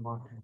Got it.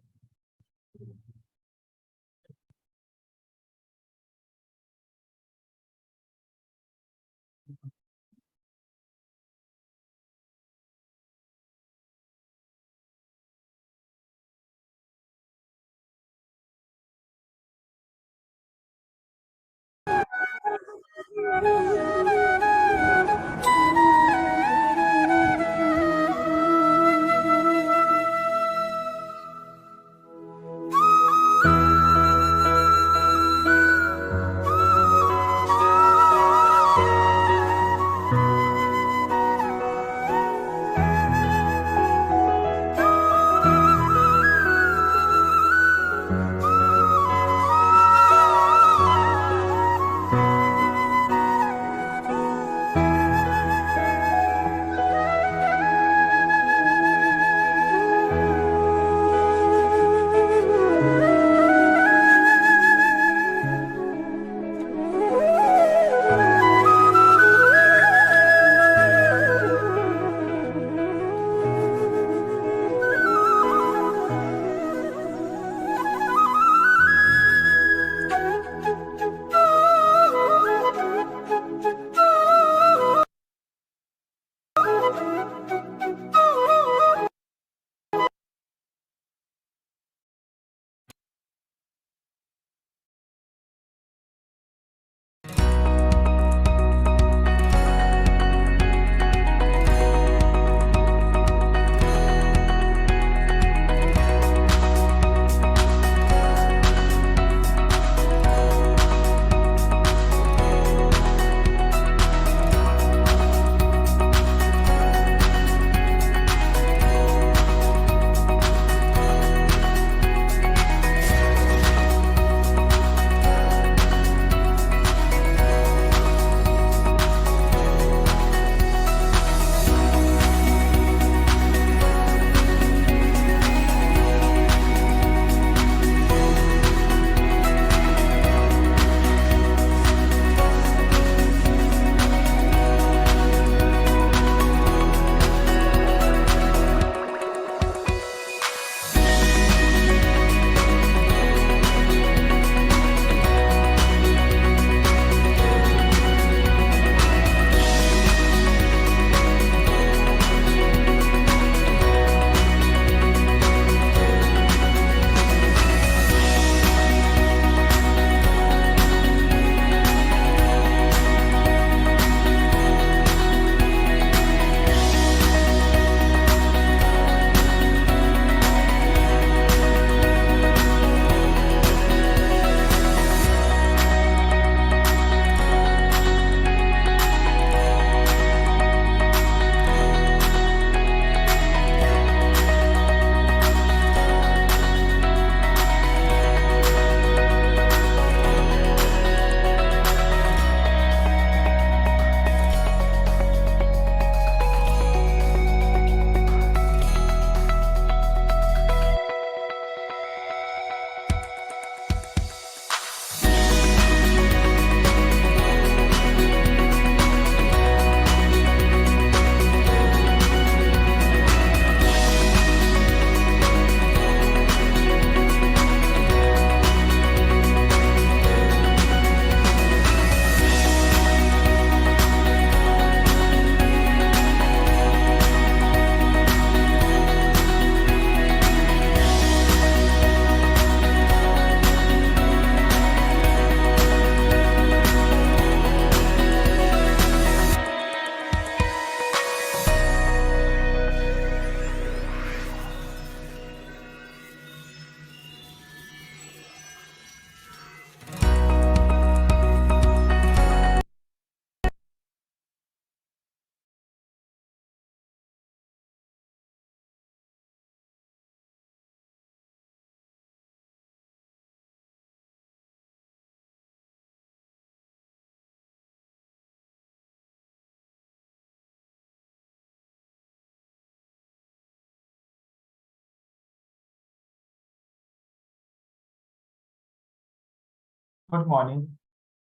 Good morning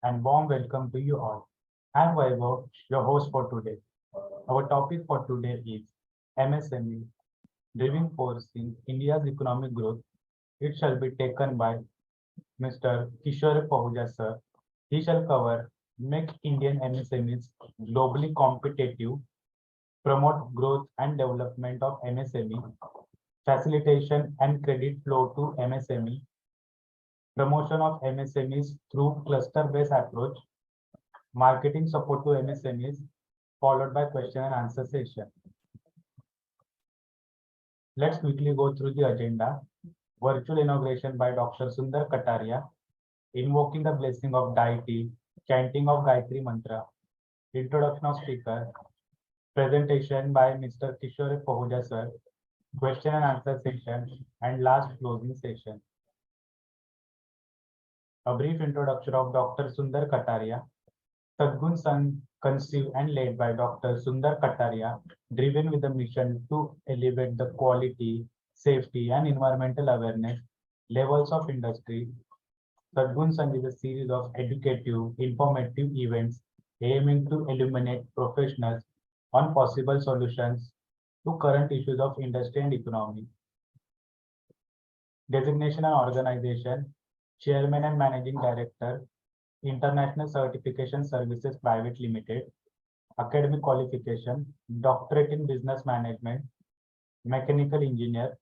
and warm welcome to you all. I'm Vaibhav, your host for today. Our topic for today is MSME, driving force in India's economic growth. It shall be taken by Mr. Kishore Pahuja, sir. He shall cover make Indian MSMEs globally competitive, promote growth and development of MSME, facilitation and credit flow to MSME, promotion of MSMEs through cluster-based approach, marketing support to MSMEs, followed by question and answer session. Let's quickly go through the agenda. Virtual inauguration by Dr. Sundar Kataria, invoking the blessing of deity, chanting of Gayatri Mantra, introduction of speaker, presentation by Mr. Kishore Pahuja sir, question and answer session, and last closing session. A brief introduction of Dr. Sundar Kataria. Sadgun Sun, conceived and led by Dr. Sundar Kataria, driven with a mission to elevate the quality, safety, and environmental awareness levels of industry. Sadgun Sun is a series of educative, informative events aiming to illuminate professionals on possible solutions to current issues of industry and economy. Designation and organization, Chairman and Managing Director, International Certification Services Private Limited. Academic qualification, Doctorate in Business Management, Mechanical Engineer.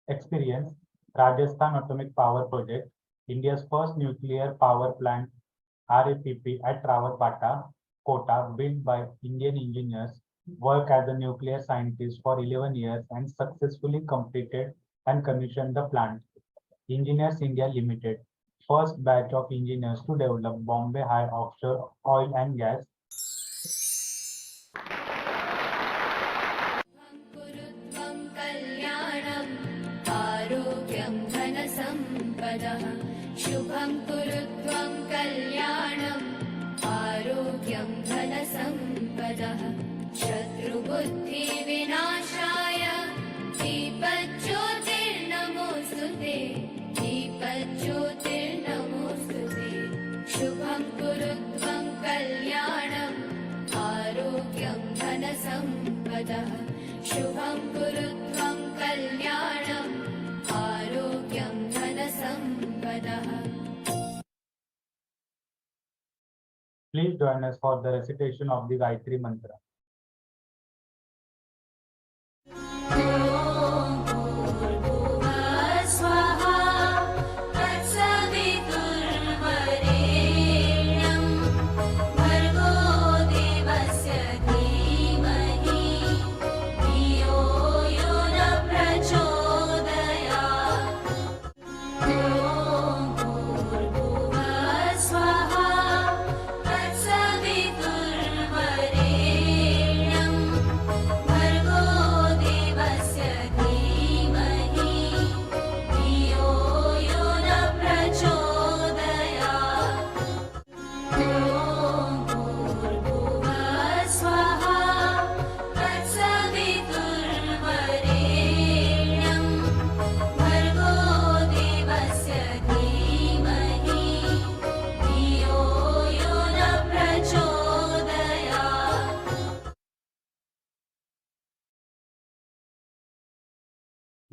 Experience, Rajasthan Atomic Power Project, India's first nuclear power plant, RAPP at Rawalpata, Kota, built by Indian engineers, worked as a nuclear scientist for 11 years and successfully completed and commissioned the plant. Engineers India Limited, first batch of engineers to develop Bombay High offshore oil and gas. शुभं कुरु त्वं कल्याणम् आरोग्यं धनसम्पदः शत्रुबुद्धिविनाशाय दीपज्योतिर्नमोऽस्तु ते दीपज्योतिर्नमोऽस्तु ते शुभं कुरु त्वं कल्याणम् आरोग्यं धनसम्पदः शुभं कुरु त्वं कल्याणम् आरोग्यं धनसम्पदः. Please join us for the recitation of the Gayatri Mantra.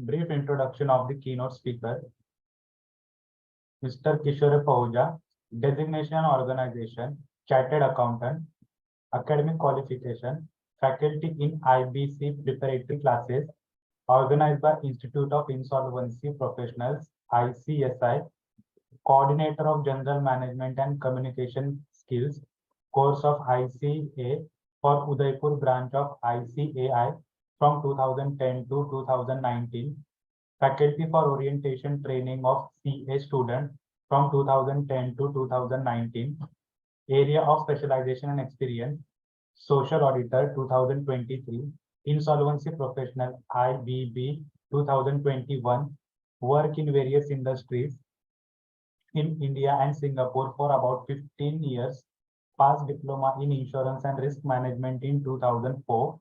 Brief introduction of the keynote speaker, Mr. Kishore Pahuja, designation and organization, chartered accountant, academic qualification, faculty in IBC preparatory classes, organized by Institute of Insolvency Professionals, ICSI, coordinator of General Management and Communication Skills, course of ICA for Udaipur branch of ICAI from 2010 to 2019, faculty for orientation training of CA student from 2010 to 2019, area of specialization and experience, social auditor 2023, insolvency professional IBB 2021, work in various industries in India and Singapore for about 15 years, passed diploma in insurance and risk management in 2004,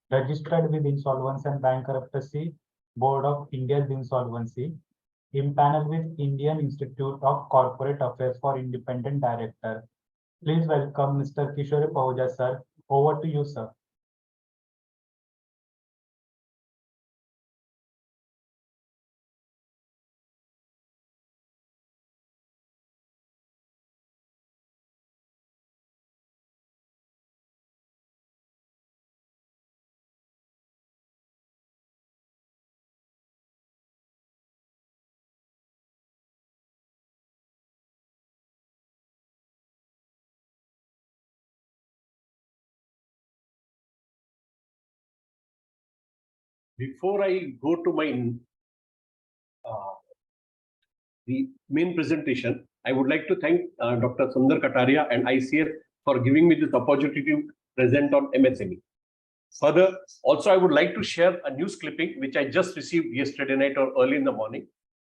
registered with Insolvency and Bankruptcy Board of India's Insolvency, impaneled with Indian Institute of Corporate Affairs for Independent Director. Please welcome Mr. Kishore Pahuja, sir. Over to you, sir. Before I go to my the main presentation, I would like to thank Dr. Sundar Kataria and ICS for giving me this opportunity to present on MSME. Further, also I would like to share a news clipping which I just received yesterday night or early in the morning.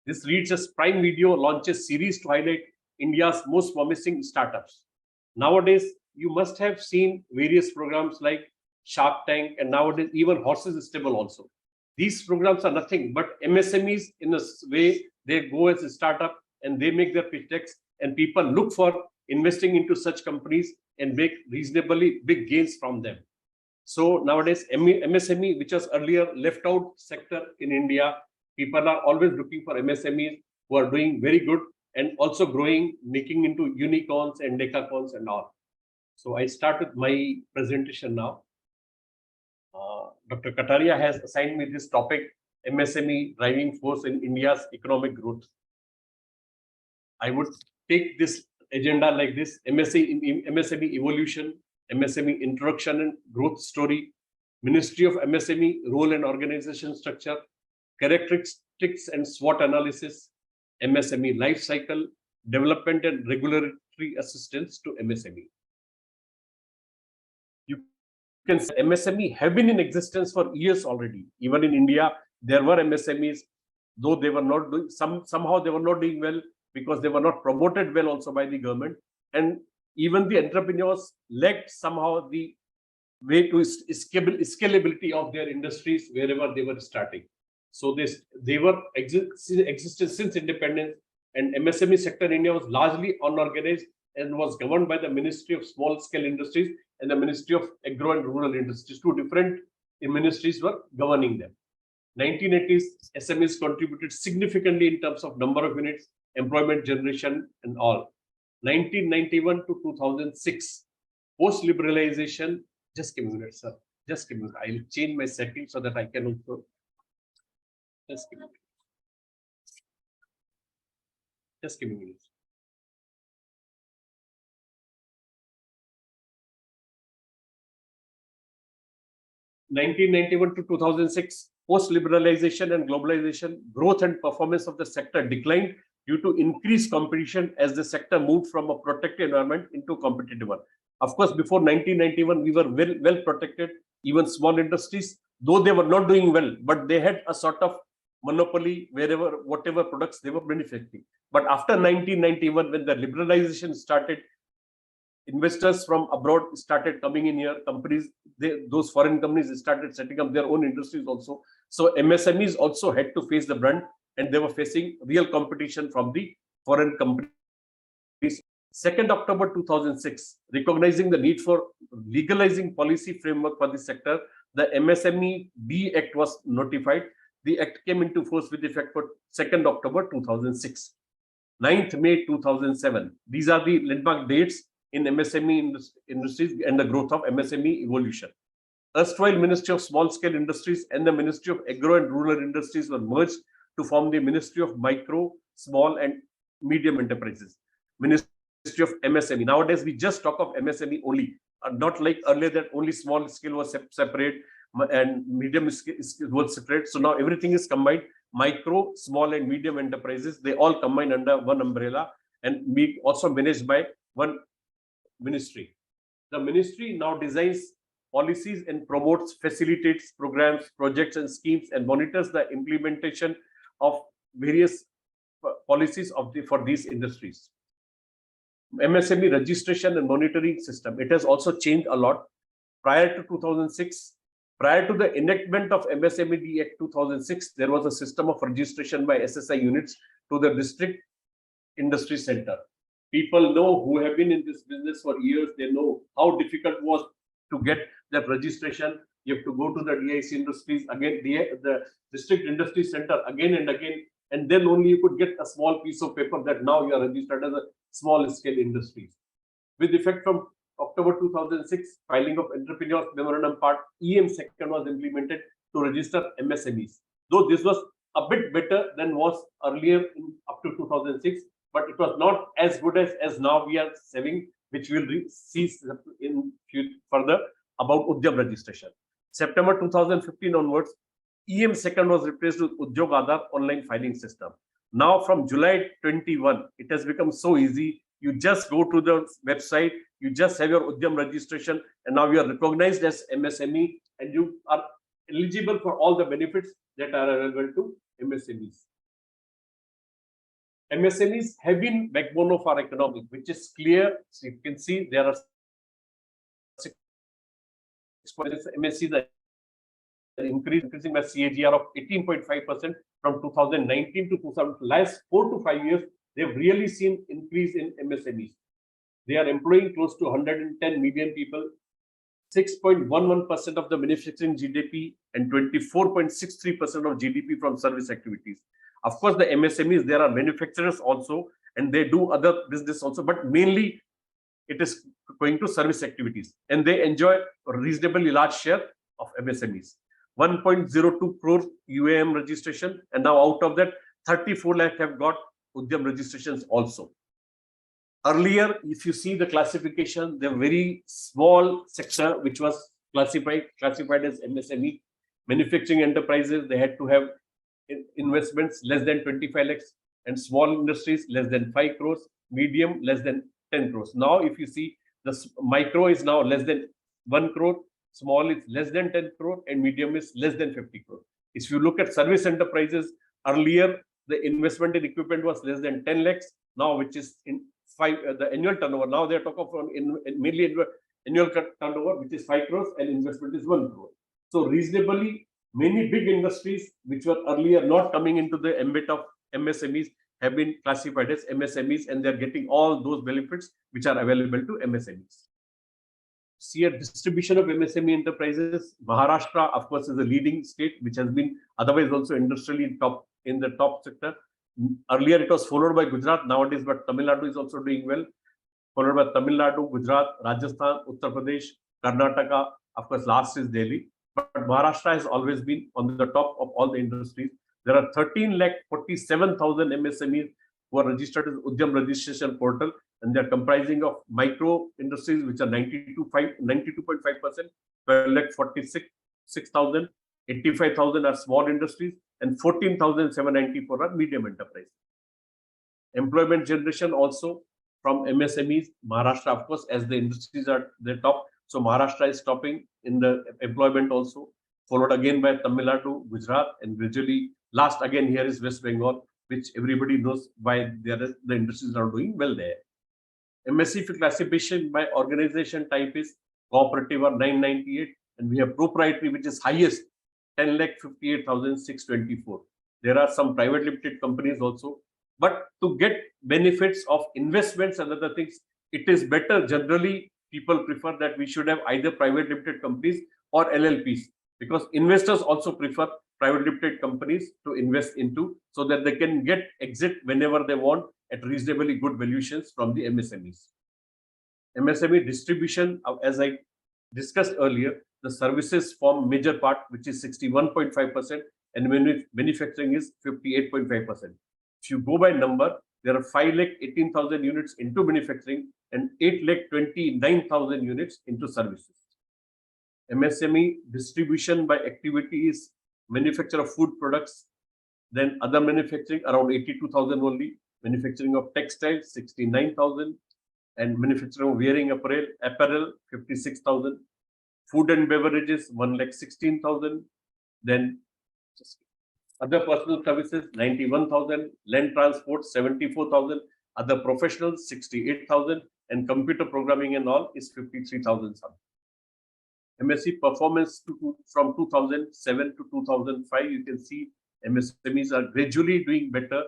This reads as Prime Video launches series to highlight India's most promising startups. Nowadays, you must have seen various programs like Shark Tank, and nowadays even Horses Stable also. These programs are nothing but MSMEs in a way. They go as a startup and they make their pitch decks, and people look for investing into such companies and make reasonably big gains from them. So nowadays, MSME, which was earlier left out sector in India, people are always looking for MSMEs who are doing very good and also growing, making into unicorns and decacorns and all. So I start with my presentation now. Dr. Kataria has assigned me this topic, MSME driving force in India's economic growth. I would take this agenda like this: MSME evolution, MSME introduction and growth story, Ministry of MSME role and organization structure, characteristics and SWOT analysis, MSME life cycle, development and regulatory assistance to MSME. You can say MSME have been in existence for years already. Even in India, there were MSMEs, though they were not doing, somehow they were not doing well because they were not promoted well also by the government. And even the entrepreneurs lacked somehow the way to scalability of their industries wherever they were starting. So they were existed since independence, and MSME sector in India was largely unorganized and was governed by the Ministry of Small Scale Industries and the Ministry of Agro and Rural Industries. Two different ministries were governing them. 1980s, SMEs contributed significantly in terms of number of units, employment generation, and all. 1991 to 2006, post-liberalization. Just give me a minute, sir. Just give me a minute. I'll change my setting so that I can also. Just give me a minute. Just give me a minute. 1991 to 2006, post-liberalization and globalization, growth and performance of the sector declined due to increased competition as the sector moved from a protected environment into a competitive one. Of course, before 1991, we were well protected, even small industries, though they were not doing well, but they had a sort of monopoly wherever, whatever products they were manufacturing. But after 1991, when the liberalization started, investors from abroad started coming in here, companies, those foreign companies started setting up their own industries also. So MSMEs also had to face the brunt, and they were facing real competition from the foreign companies. 2nd October 2006, recognizing the need for legalizing policy framework for the sector, the MSME B Act was notified. The Act came into force with effect for 2nd October 2006. 9th May 2007. These are the landmark dates in MSME industries and the growth of MSME evolution. Erstwhile Ministry of Small Scale Industries and the Ministry of Agro and Rural Industries were merged to form the Ministry of Micro, Small and Medium Enterprises, Ministry of MSME. Nowadays, we just talk of MSME only, not like earlier that only small scale was separate and medium scale was separate. So now everything is combined. Micro, small and medium enterprises, they all combine under one umbrella and be also managed by one ministry. The ministry now designs policies and promotes, facilitates programs, projects and schemes, and monitors the implementation of various policies for these industries. MSME registration and monitoring system, it has also changed a lot. Prior to 2006, prior to the enactment of MSME Act 2006, there was a system of registration by SSI units to the district industry center. People know who have been in this business for years, they know how difficult it was to get that registration. You have to go to the DIC industries again, the district industry center again and again, and then only you could get a small piece of paper that now you are registered as a small scale industries. With effect from October 2006, filing of Entrepreneurs Memorandum Part EM section was implemented to register MSMEs. Though this was a bit better than was earlier up to 2006, but it was not as good as now we are saving, which we will see in further about Udyam registration. September 2015 onwards, EM second was replaced with Udyog Aadhar online filing system. Now from July 21, it has become so easy. You just go to the website, you just have your Udyam registration, and now you are recognized as MSME, and you are eligible for all the benefits that are available to MSMEs. MSMEs have been backbone of our economy, which is clear. So you can see there are 6 MSCs are increasing by CAGR of 18.5% from 2019 to 2000. Last 4 to 5 years, they've really seen increase in MSMEs. They are employing close to 110 million people, 6.11% of the manufacturing GDP, and 24.63% of GDP from service activities. Of course, the MSMEs, there are manufacturers also, and they do other business also, but mainly it is going to service activities, and they enjoy a reasonably large share of MSMEs. 1.02 crore UAM registration, and now out of that, 34 lakh have got Udyam registrations also. Earlier, if you see the classification, the very small sector which was classified as MSME, manufacturing enterprises, they had to have investments less than 25 lakhs, and small industries less than 5 crores, medium less than 10 crores. Now, if you see, the micro is now less than 1 crore, small is less than 10 crore, and medium is less than 50 crore. If you look at service enterprises, earlier the investment in equipment was less than 10 lakhs, now which is in the annual turnover. Now they are talking of mainly annual turnover, which is 5 crores, and investment is 1 crore. So reasonably, many big industries which were earlier not coming into the ambit of MSMEs have been classified as MSMEs, and they are getting all those benefits which are available to MSMEs. See a distribution of MSME enterprises. Maharashtra, of course, is a leading state, which has been otherwise also industrially in the top sector. Earlier, it was followed by Gujarat. Nowadays, but Tamil Nadu is also doing well. Followed by Tamil Nadu, Gujarat, Rajasthan, Uttar Pradesh, Karnataka. Of course, last is Delhi. But Maharashtra has always been on the top of all the industries. There are 13,47,000 MSMEs who are registered as Udyam registration portal, and they are comprising of micro industries, which are 92.5%, 12,46,000, 85,000 are small industries, and 14,794 are medium enterprises. Employment generation also from MSMEs, Maharashtra, of course, as the industries are the top. So Maharashtra is topping in the employment also, followed again by Tamil Nadu, Gujarat, and gradually last again here is West Bengal, which everybody knows why the industries are doing well there. MSE classification by organization type is cooperative or 998, and we have proprietary, which is highest, 10,58,624. There are some private limited companies also, but to get benefits of investments and other things, it is better. Generally, people prefer that we should have either private limited companies or LLPs, because investors also prefer private limited companies to invest into, so that they can get exit whenever they want at reasonably good valuations from the MSMEs. MSME distribution, as I discussed earlier, the services form major part, which is 61.5%, and manufacturing is 58.5%. If you go by number, there are 5,18,000 units into manufacturing and 8,29,000 units into services. MSME distribution by activity is manufacture of food products, then other manufacturing around 82,000 only, manufacturing of textiles 69,000, and manufacturing of wearing apparel 56,000, food and beverages 1,16,000, then other personal services 91,000, land transport 74,000, other professionals 68,000, and computer programming and all is 53,000 something. MSE performance from 2007 to 2005, you can see MSMEs are gradually doing better,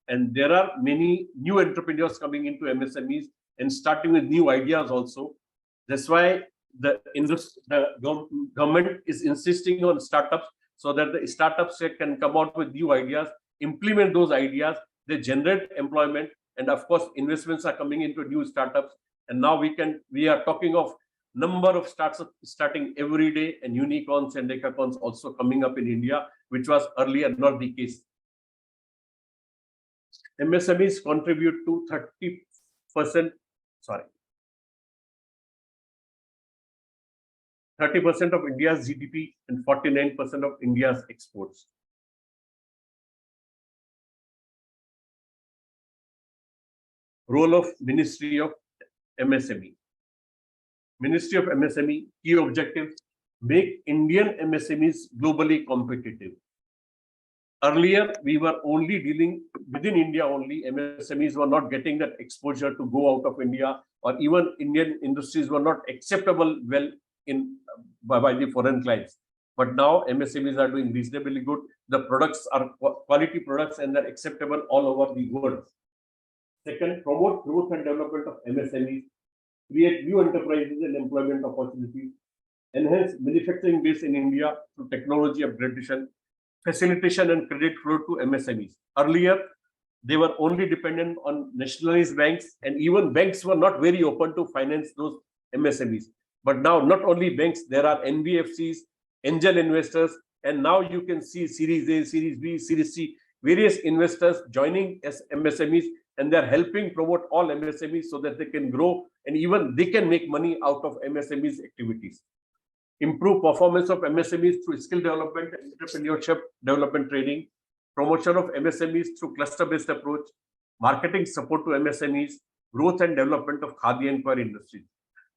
and there are many new entrepreneurs coming into MSMEs and starting with new ideas also. That's why the government is insisting on startups, so that the startups can come out with new ideas, implement those ideas, they generate employment, and of course investments are coming into new startups. And now we are talking of number of startups starting every day, and unicorns and decacorns also coming up in India, which was earlier not the case. MSMEs contribute to 30%, 30% of India's GDP and 49% of India's exports. Role of Ministry of MSME. Ministry of MSME, key objectives: make Indian MSMEs globally competitive. Earlier, we were only dealing within India only. MSMEs were not getting that exposure to go out of India, or even Indian industries were not acceptable well by the foreign clients. But now MSMEs are doing reasonably good. The products are quality products and they're acceptable all over the world. Second, promote growth and development of MSMEs, create new enterprises and employment opportunities, enhance manufacturing base in India through technology upgradation, facilitation and credit flow to MSMEs. Earlier, they were only dependent on nationalized banks, and even banks were not very open to finance those MSMEs. But now, not only banks, there are NBFCs, angel investors, and now you can see Series A, Series B, Series C, various investors joining as MSMEs, and they're helping promote all MSMEs so that they can grow and even they can make money out of MSMEs activities. Improve performance of MSMEs through skill development, entrepreneurship development training, promotion of MSMEs through cluster-based approach, marketing support to MSMEs, growth and development of khadi and coir industries.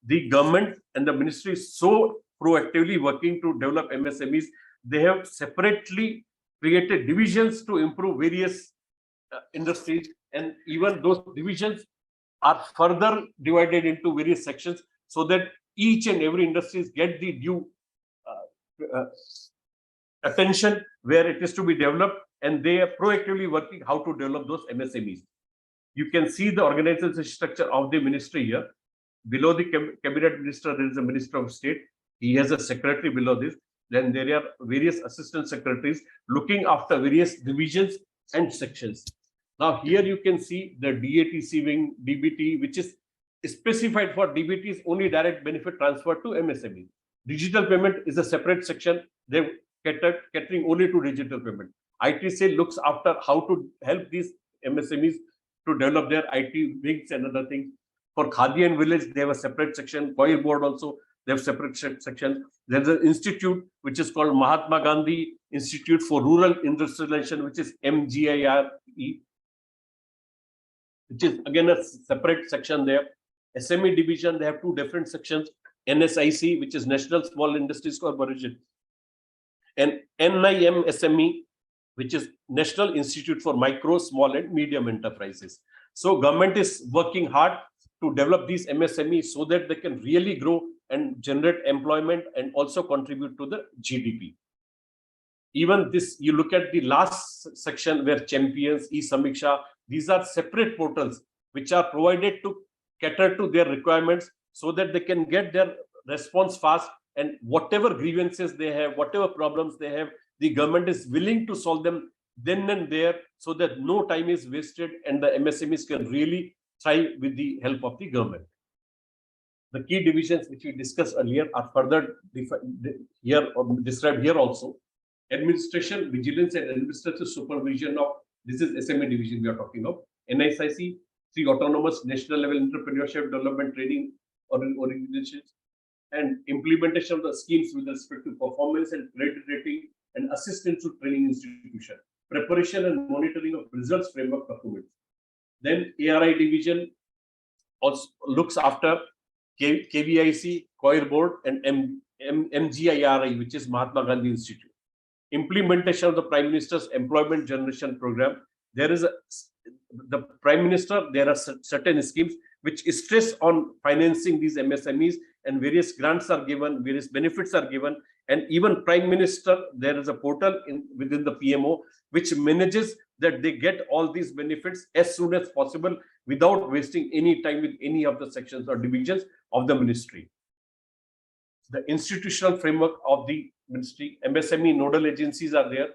The government and the ministry is so proactively working to develop MSMEs. They have separately created divisions to improve various industries, and even those divisions are further divided into various sections so that each and every industries get the due attention where it is to be developed, and they are proactively working how to develop those MSMEs. You can see the organizational structure of the ministry here. Below the cabinet minister, there is a minister of state. He has a secretary below this. Then there are various assistant secretaries looking after various divisions and sections. Now here you can see the DATC wing, DBT, which is specified for DBT is only direct benefit transfer to MSME. Digital payment is a separate section. They're catering only to digital payment. IT cell looks after how to help these MSMEs to develop their IT wings and other things. For Khadi and Village, they have a separate section. Coir board also, they have separate section. There's an institute which is called Mahatma Gandhi Institute for Rural Industrialization, which is MGIRE, which is again a separate section there. SME division, they have two different sections. NSIC, which is National Small Industries Corporation, and NIMSME, which is National Institute for Micro, Small and Medium Enterprises. So government is working hard to develop these MSMEs so that they can really grow and generate employment and also contribute to the GDP. Even this, you look at the last section where Champions, e-Samiksha, these are separate portals which are provided to cater to their requirements so that they can get their response fast, and whatever grievances they have, whatever problems they have, the government is willing to solve them then and there so that no time is wasted and the MSMEs can really thrive with the help of the government. The key divisions which we discussed earlier are further described here also. Administration, vigilance and administrative supervision of, this is SME division we are talking of. NSIC, 3 autonomous national level entrepreneurship development training organizations, and implementation of the schemes with respect to performance and credit rating and assistance to training institution, preparation and monitoring of results framework documents. Then ARI division also looks after KVIC, Coir board, and MGIRI, which is Mahatma Gandhi Institute. Implementation of the Prime Minister's Employment Generation Program. There is the Prime Minister, there are certain schemes which stress on financing these MSMEs, and various grants are given, various benefits are given, and even Prime Minister, there is a portal within the PMO which manages that they get all these benefits as soon as possible without wasting any time with any of the sections or divisions of the ministry. The institutional framework of the ministry, MSME nodal agencies are there.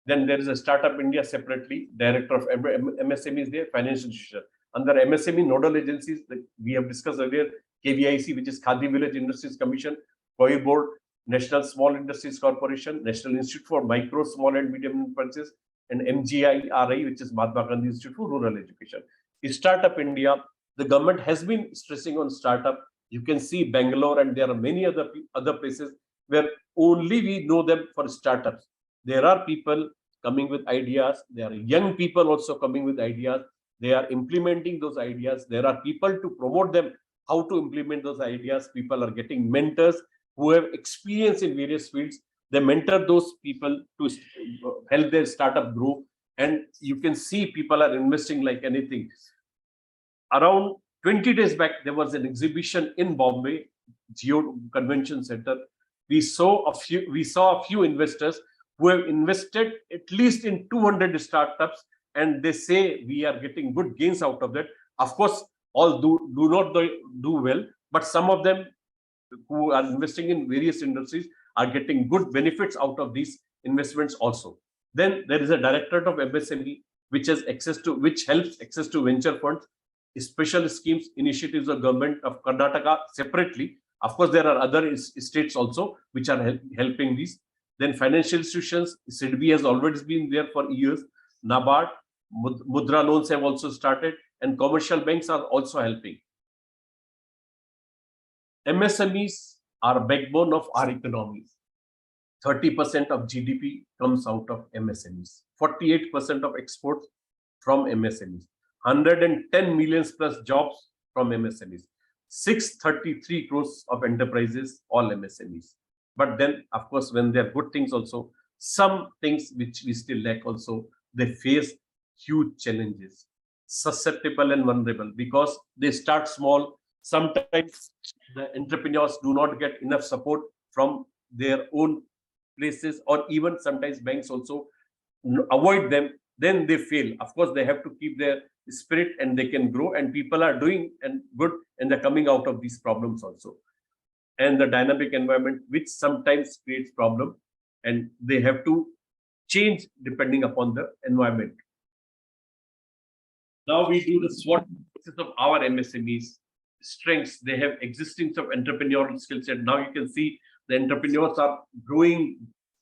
Then there is a Startup India separately, director of MSME is there, financial institution. Under MSME nodal agencies, we have discussed earlier, KVIC, which is Khadi Village Industries Commission, Coir board, National Small Industries Corporation, National Institute for Micro, Small and Medium Enterprises, and MGIRI, which is Mahatma Gandhi Institute for Rural Education. Startup India, the government has been stressing on startup. You can see Bangalore, and there are many other places where only we know them for startups. There are people coming with ideas. There are young people also coming with ideas. They are implementing those ideas. There are people to promote them, how to implement those ideas. People are getting mentors who have experience in various fields. They mentor those people to help their startup grow. And you can see people are investing like anything. Around 20 days back, there was an exhibition in Bombay, Geo Convention Center. We saw a few investors who have invested at least in 200 startups, and they say we are getting good gains out of that. Of course, all do not do well, but some of them who are investing in various industries are getting good benefits out of these investments also. Then there is a directorate of MSME which helps access to venture funds, special schemes, initiatives of government of Karnataka separately. Of course, there are other states also which are helping these. Then financial institutions, SIDBI has always been there for years. NABARD, Mudra loans have also started, and commercial banks are also helping. MSMEs are a backbone of our economy. 30% of GDP comes out of MSMEs. 48% of exports from MSMEs. 110 millions plus jobs from MSMEs. 633 crores of enterprises, all MSMEs. But then, of course, when there are good things also, some things which we still lack also, they face huge challenges. Susceptible and vulnerable because they start small. Sometimes the entrepreneurs do not get enough support from their own places, or even sometimes banks also avoid them. Then they fail. Of course, they have to keep their spirit and they can grow, and people are doing and good, and they're coming out of these problems also. And the dynamic environment, which sometimes creates problem, and they have to change depending upon the environment. Now we do the SWOT of our MSMEs. Strengths, they have existence of entrepreneurial skill set. Now you can see the entrepreneurs are growing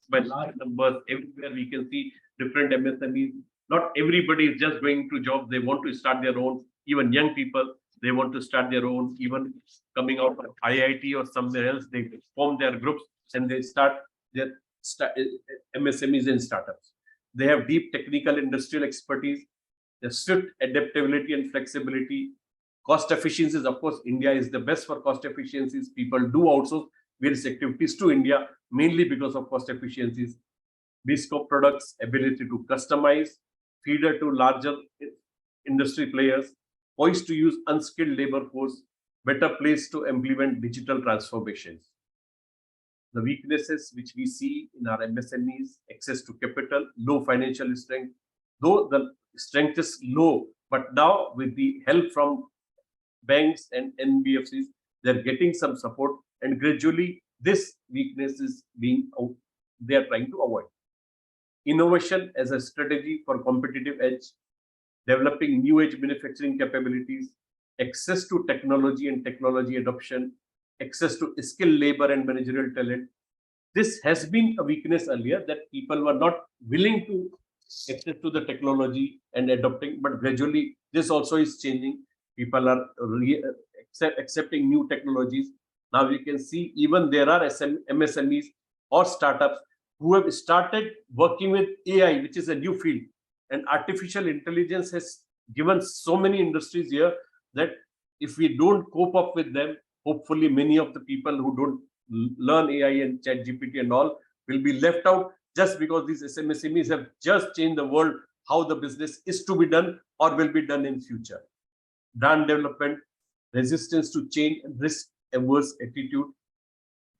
by large numbers. Everywhere we can see different MSMEs. Not everybody is just going to jobs. They want to start their own. Even young people, they want to start their own. Even coming out of IIT or somewhere else, they form their groups and they start their MSMEs and startups. They have deep technical industrial expertise. They strict adaptability and flexibility. Cost efficiencies, of course, India is the best for cost efficiencies. People do outsource various activities to India, mainly because of cost efficiencies. Bespoke products, ability to customize, feeder to larger industry players, poised to use unskilled labor force, better place to implement digital transformations. The weaknesses which we see in our MSMEs, access to capital, low financial strength, though the strength is low, but now with the help from banks and NBFCs, they're getting some support, and gradually this weakness is they are trying to avoid. Innovation as a strategy for competitive edge, developing new age manufacturing capabilities, access to technology and technology adoption, access to skilled labor and managerial talent. This has been a weakness earlier, that people were not willing to access to the technology and adopting, but gradually this also is changing. People are accepting new technologies. Now you can see even there are MSMEs or startups who have started working with AI, which is a new field. And artificial intelligence has given so many industries here that if we don't cope up with them, hopefully many of the people who don't learn AI and chat GPT and all will be left out, just because these MSMEs have just changed the world, how the business is to be done or will be done in future. Brand development, resistance to change, and risk-averse attitude.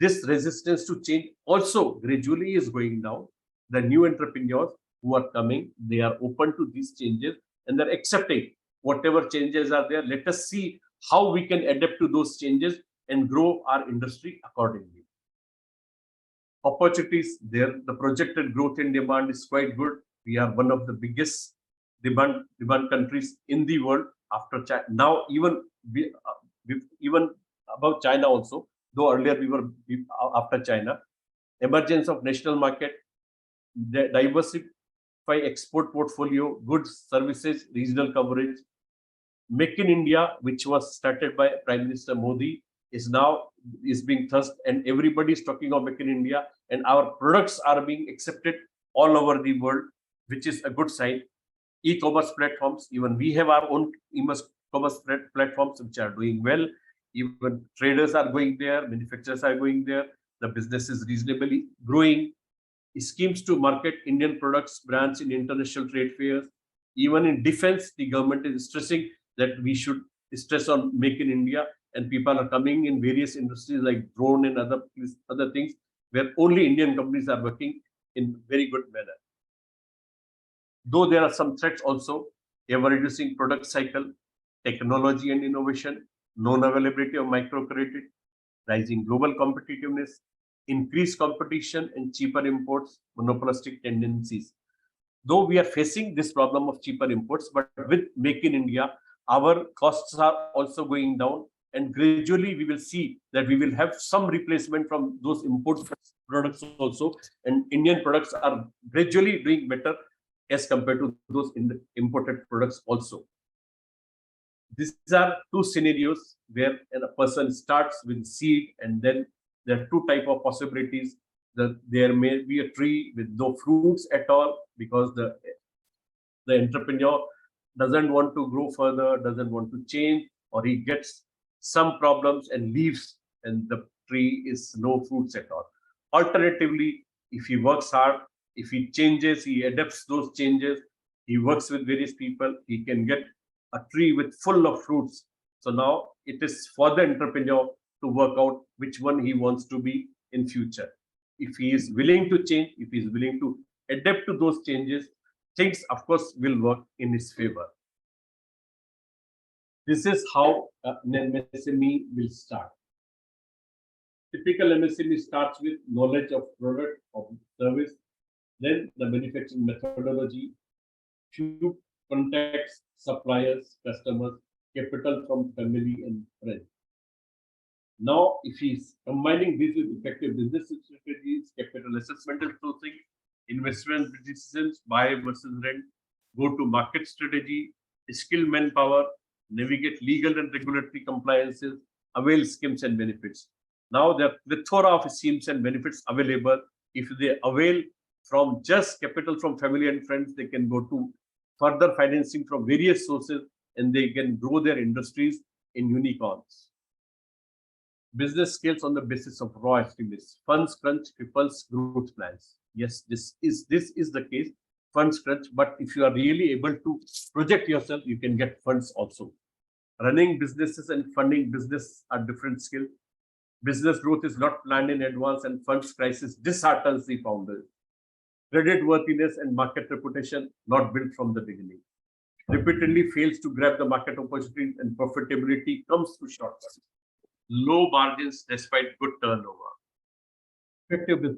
This resistance to change also gradually is going down. The new entrepreneurs who are coming, they are open to these changes and they're accepting whatever changes are there. Let us see how we can adapt to those changes and grow our industry accordingly. Opportunities there, the projected growth in demand is quite good. We are one of the biggest demand countries in the world after China. Now even above China also, though earlier we were after China. Emergence of national market, diversify export portfolio, goods, services, regional coverage. Make in India, which was started by Prime Minister Modi, is being thrust, and everybody is talking of Make in India, and our products are being accepted all over the world, which is a good sign. E-commerce platforms, even we have our own e-commerce platforms which are doing well. Even traders are going there, manufacturers are going there. The business is reasonably growing. Schemes to market Indian products, brands in international trade fairs. Even in defense, the government is stressing that we should stress on Make in India, and people are coming in various industries like drone and other things where only Indian companies are working in very good manner. Though there are some threats also, ever-reducing product cycle, technology and innovation, non-availability of microcredit, rising global competitiveness, increased competition and cheaper imports, monopolistic tendencies. Though we are facing this problem of cheaper imports, but with Make in India, our costs are also going down, and gradually we will see that we will have some replacement from those import products also, and Indian products are gradually doing better as compared to those imported products also. These are two scenarios where a person starts with seed, and then there are two types of possibilities. There may be a tree with no fruits at all because the entrepreneur doesn't want to grow further, doesn't want to change, or he gets some problems and leaves, and the tree is no fruits at all. Alternatively, if he works hard, if he changes, he adapts those changes, he works with various people, he can get a tree with full of fruits. So now it is for the entrepreneur to work out which one he wants to be in future. If he is willing to change, if he is willing to adapt to those changes, things of course will work in his favor. This is how an MSME will start. Typical MSME starts with knowledge of product, of service, then the manufacturing methodology, few contacts, suppliers, customers, capital from family and friends. Now, if he's combining this with effective business strategies, capital assessment and sourcing, investment decisions, buy versus rent, go to market strategy, skilled manpower, navigate legal and regulatory compliances, avail schemes and benefits. Now, there are a plethora of schemes and benefits available. If they avail from just capital from family and friends, they can go to further financing from various sources, and they can grow their industries in unicorns. Business scales on the basis of raw estimates. Funds crunch cripples growth plans. Yes, this is the case. Funds crunch, but if you are really able to project yourself, you can get funds also. Running businesses and funding business are different skills. Business growth is not planned in advance, and funds crisis disheartens the founders. Credit worthiness and market reputation not built from the beginning. Repeatedly fails to grab the market opportunities, and profitability comes to shortcuts. Low margins despite good turnover. Effective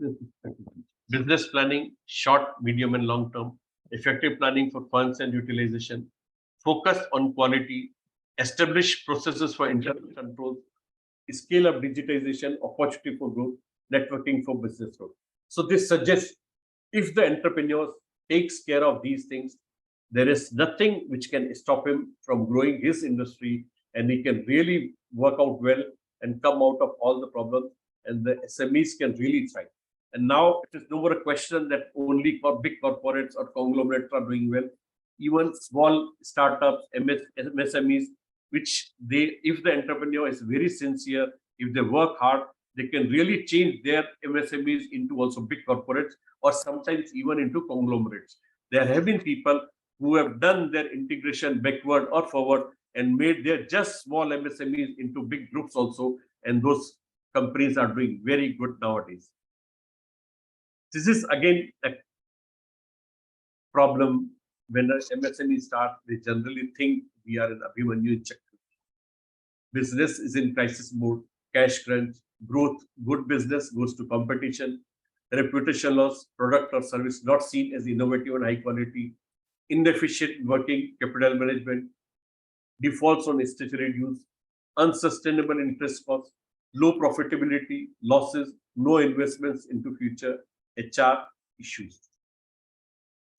business planning, short, medium, and long term. Effective planning for funds and utilization. Focus on quality. Establish processes for internal controls. Scale up digitization, opportunity for growth, networking for business growth. So this suggests if the entrepreneur takes care of these things, there is nothing which can stop him from growing his industry, and he can really work out well and come out of all the problems, and the SMEs can really thrive. And now it is no more a question that only for big corporates or conglomerates are doing well. Even small startups, MSMEs, which if the entrepreneur is very sincere, if they work hard, they can really change their MSMEs into also big corporates, or sometimes even into conglomerates. There have been people who have done their integration backward or forward and made their just small MSMEs into big groups also, and those companies are doing very good nowadays. This is again a problem. When an MSME starts, they generally think we are in Abhimanyu Chakra. Business is in crisis mode, cash crunch, growth, good business goes to competition, reputation loss, product or service not seen as innovative and high quality, inefficient working capital management, defaults on statutory dues, unsustainable interest costs, low profitability, losses, no investments into future, HR issues.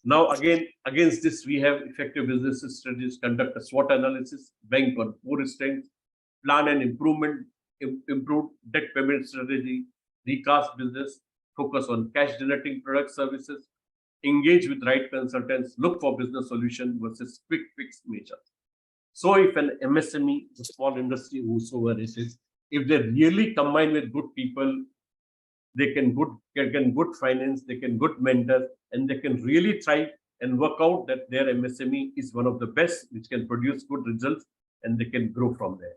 Now, again, against this, we have effective business strategies, conduct a SWOT analysis, bank on core strengths, plan an improvement improved debt payment strategy, recast business, focus on cash generating product services, engage with right consultants, look for business solution versus quick fix measures. So if an MSME, the small industry, whosoever it is, if they really combine with good people, they can good finance, they can good mentors, and they can really try and work out that their MSME is one of the best, which can produce good results, and they can grow from there.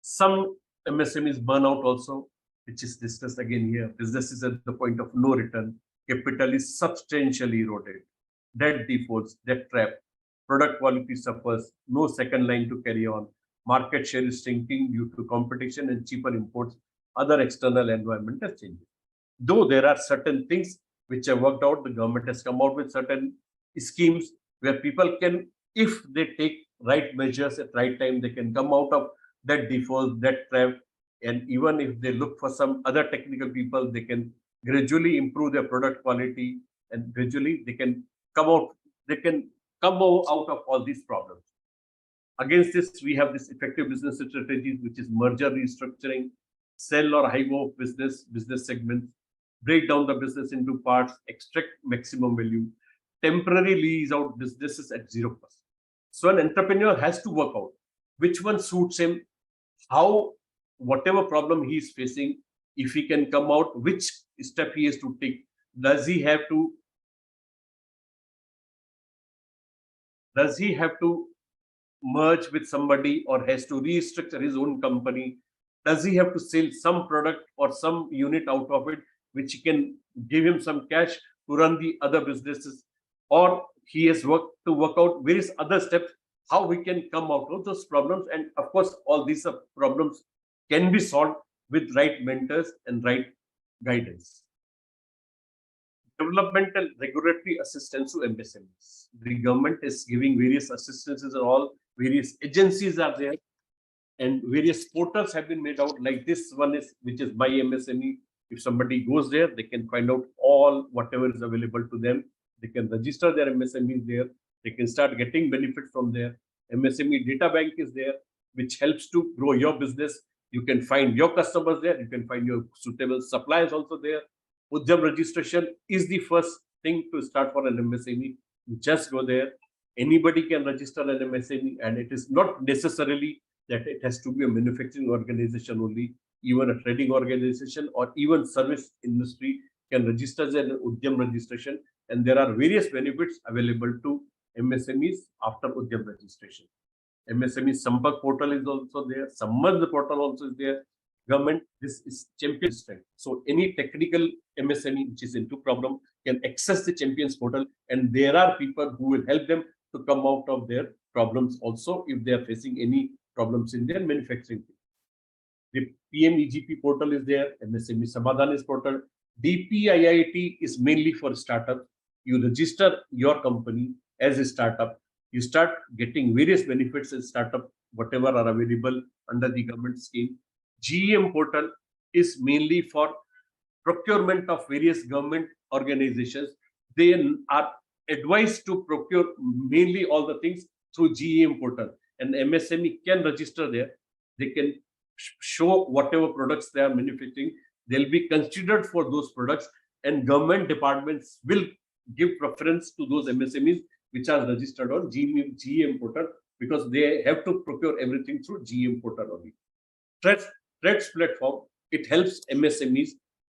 Some MSMEs burn out also, which is discussed again here. Business is at the point of no return. Capital is substantially eroded. Debt defaults, debt trap, product quality suffers, no second line to carry on. Market share is shrinking due to competition and cheaper imports, other external environmental changes. Though there are certain things which have worked out, the government has come out with certain schemes where people can, if they take right measures at right time, they can come out of that default, that trap, and even if they look for some other technical people, they can gradually improve their product quality, and gradually they can come out, out of all these problems. Against this, we have this effective business strategies, which is merger restructuring, sell or hive off business segments, break down the business into parts, extract maximum value, temporarily lease out businesses at 0%. So an entrepreneur has to work out which one suits him, how, whatever problem he is facing, if he can come out, which step he has to take. Does he have to merge with somebody, or has to restructure his own company? Does he have to sell some product or some unit out of it, which can give him some cash to run the other businesses? Or he has to work out various other steps, how we can come out of those problems. And of course, all these problems can be solved with right mentors and right guidance. Developmental regulatory assistance to MSMEs. The government is giving various assistances, and all various agencies are there, and various portals have been made out, like this one is, which is My MSME. If somebody goes there, they can find out all whatever is available to them. They can register their MSMEs there. They can start getting benefit from there. MSME data bank is there, which helps to grow your business. You can find your customers there. You can find your suitable suppliers also there. Udyam registration is the first thing to start for an MSME. You just go there. Anybody can register an MSME, and it is not necessarily that it has to be a manufacturing organization only. Even a trading organization or even service industry can register as an Udyam registration, and there are various benefits available to MSMEs after Udyam registration. MSME Sampark portal is also there. Sammarth portal also is there. Government, this is champion strength. So any technical MSME which is into problem can access the champions portal, and there are people who will help them to come out of their problems also if they are facing any problems in their manufacturing. The PMEGP portal is there, MSME Samadhan is portal. DPIIT is mainly for startups. You register your company as a startup. You start getting various benefits as startup, whatever are available under the government scheme. GEM portal is mainly for procurement of various government organizations. They are advised to procure mainly all the things through GEM portal, and MSME can register there. They can show whatever products they are manufacturing. They'll be considered for those products, and government departments will give preference to those MSMEs which are registered on GEM portal, because they have to procure everything through GEM portal only. Threads platform, it helps MSMEs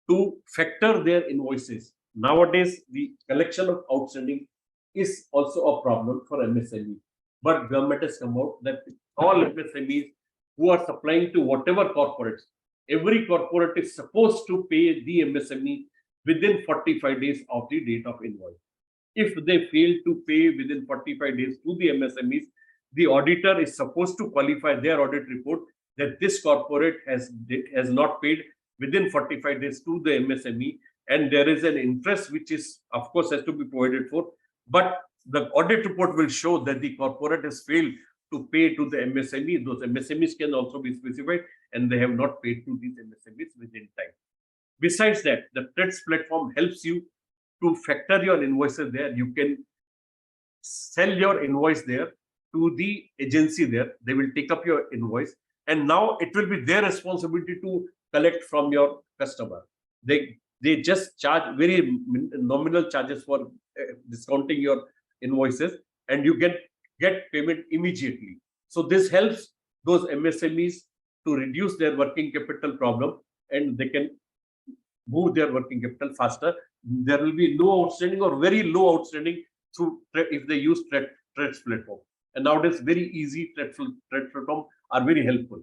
to factor their invoices. Nowadays, the collection of outstanding is also a problem for MSME. But government has come out that all MSMEs who are supplying to whatever corporates, every corporate is supposed to pay the MSME within 45 days of the date of invoice. If they fail to pay within 45 days to the MSMEs, the auditor is supposed to qualify their audit report that this corporate has not paid within 45 days to the MSME, and there is an interest which is, of course, has to be provided for. But the audit report will show that the corporate has failed to pay to the MSME. Those MSMEs can also be specified, and they have not paid to these MSMEs within time. Besides that, the Threads platform helps you to factor your invoices there. You can sell your invoice there to the agency there. They will take up your invoice. And now it will be their responsibility to collect from your customer. They just charge very nominal charges for discounting your invoices, and you get payment immediately. So this helps those MSMEs to reduce their working capital problem, and they can move their working capital faster. There will be no outstanding or very low outstanding through if they use trades platform. And nowadays, very easy trade platform are very helpful.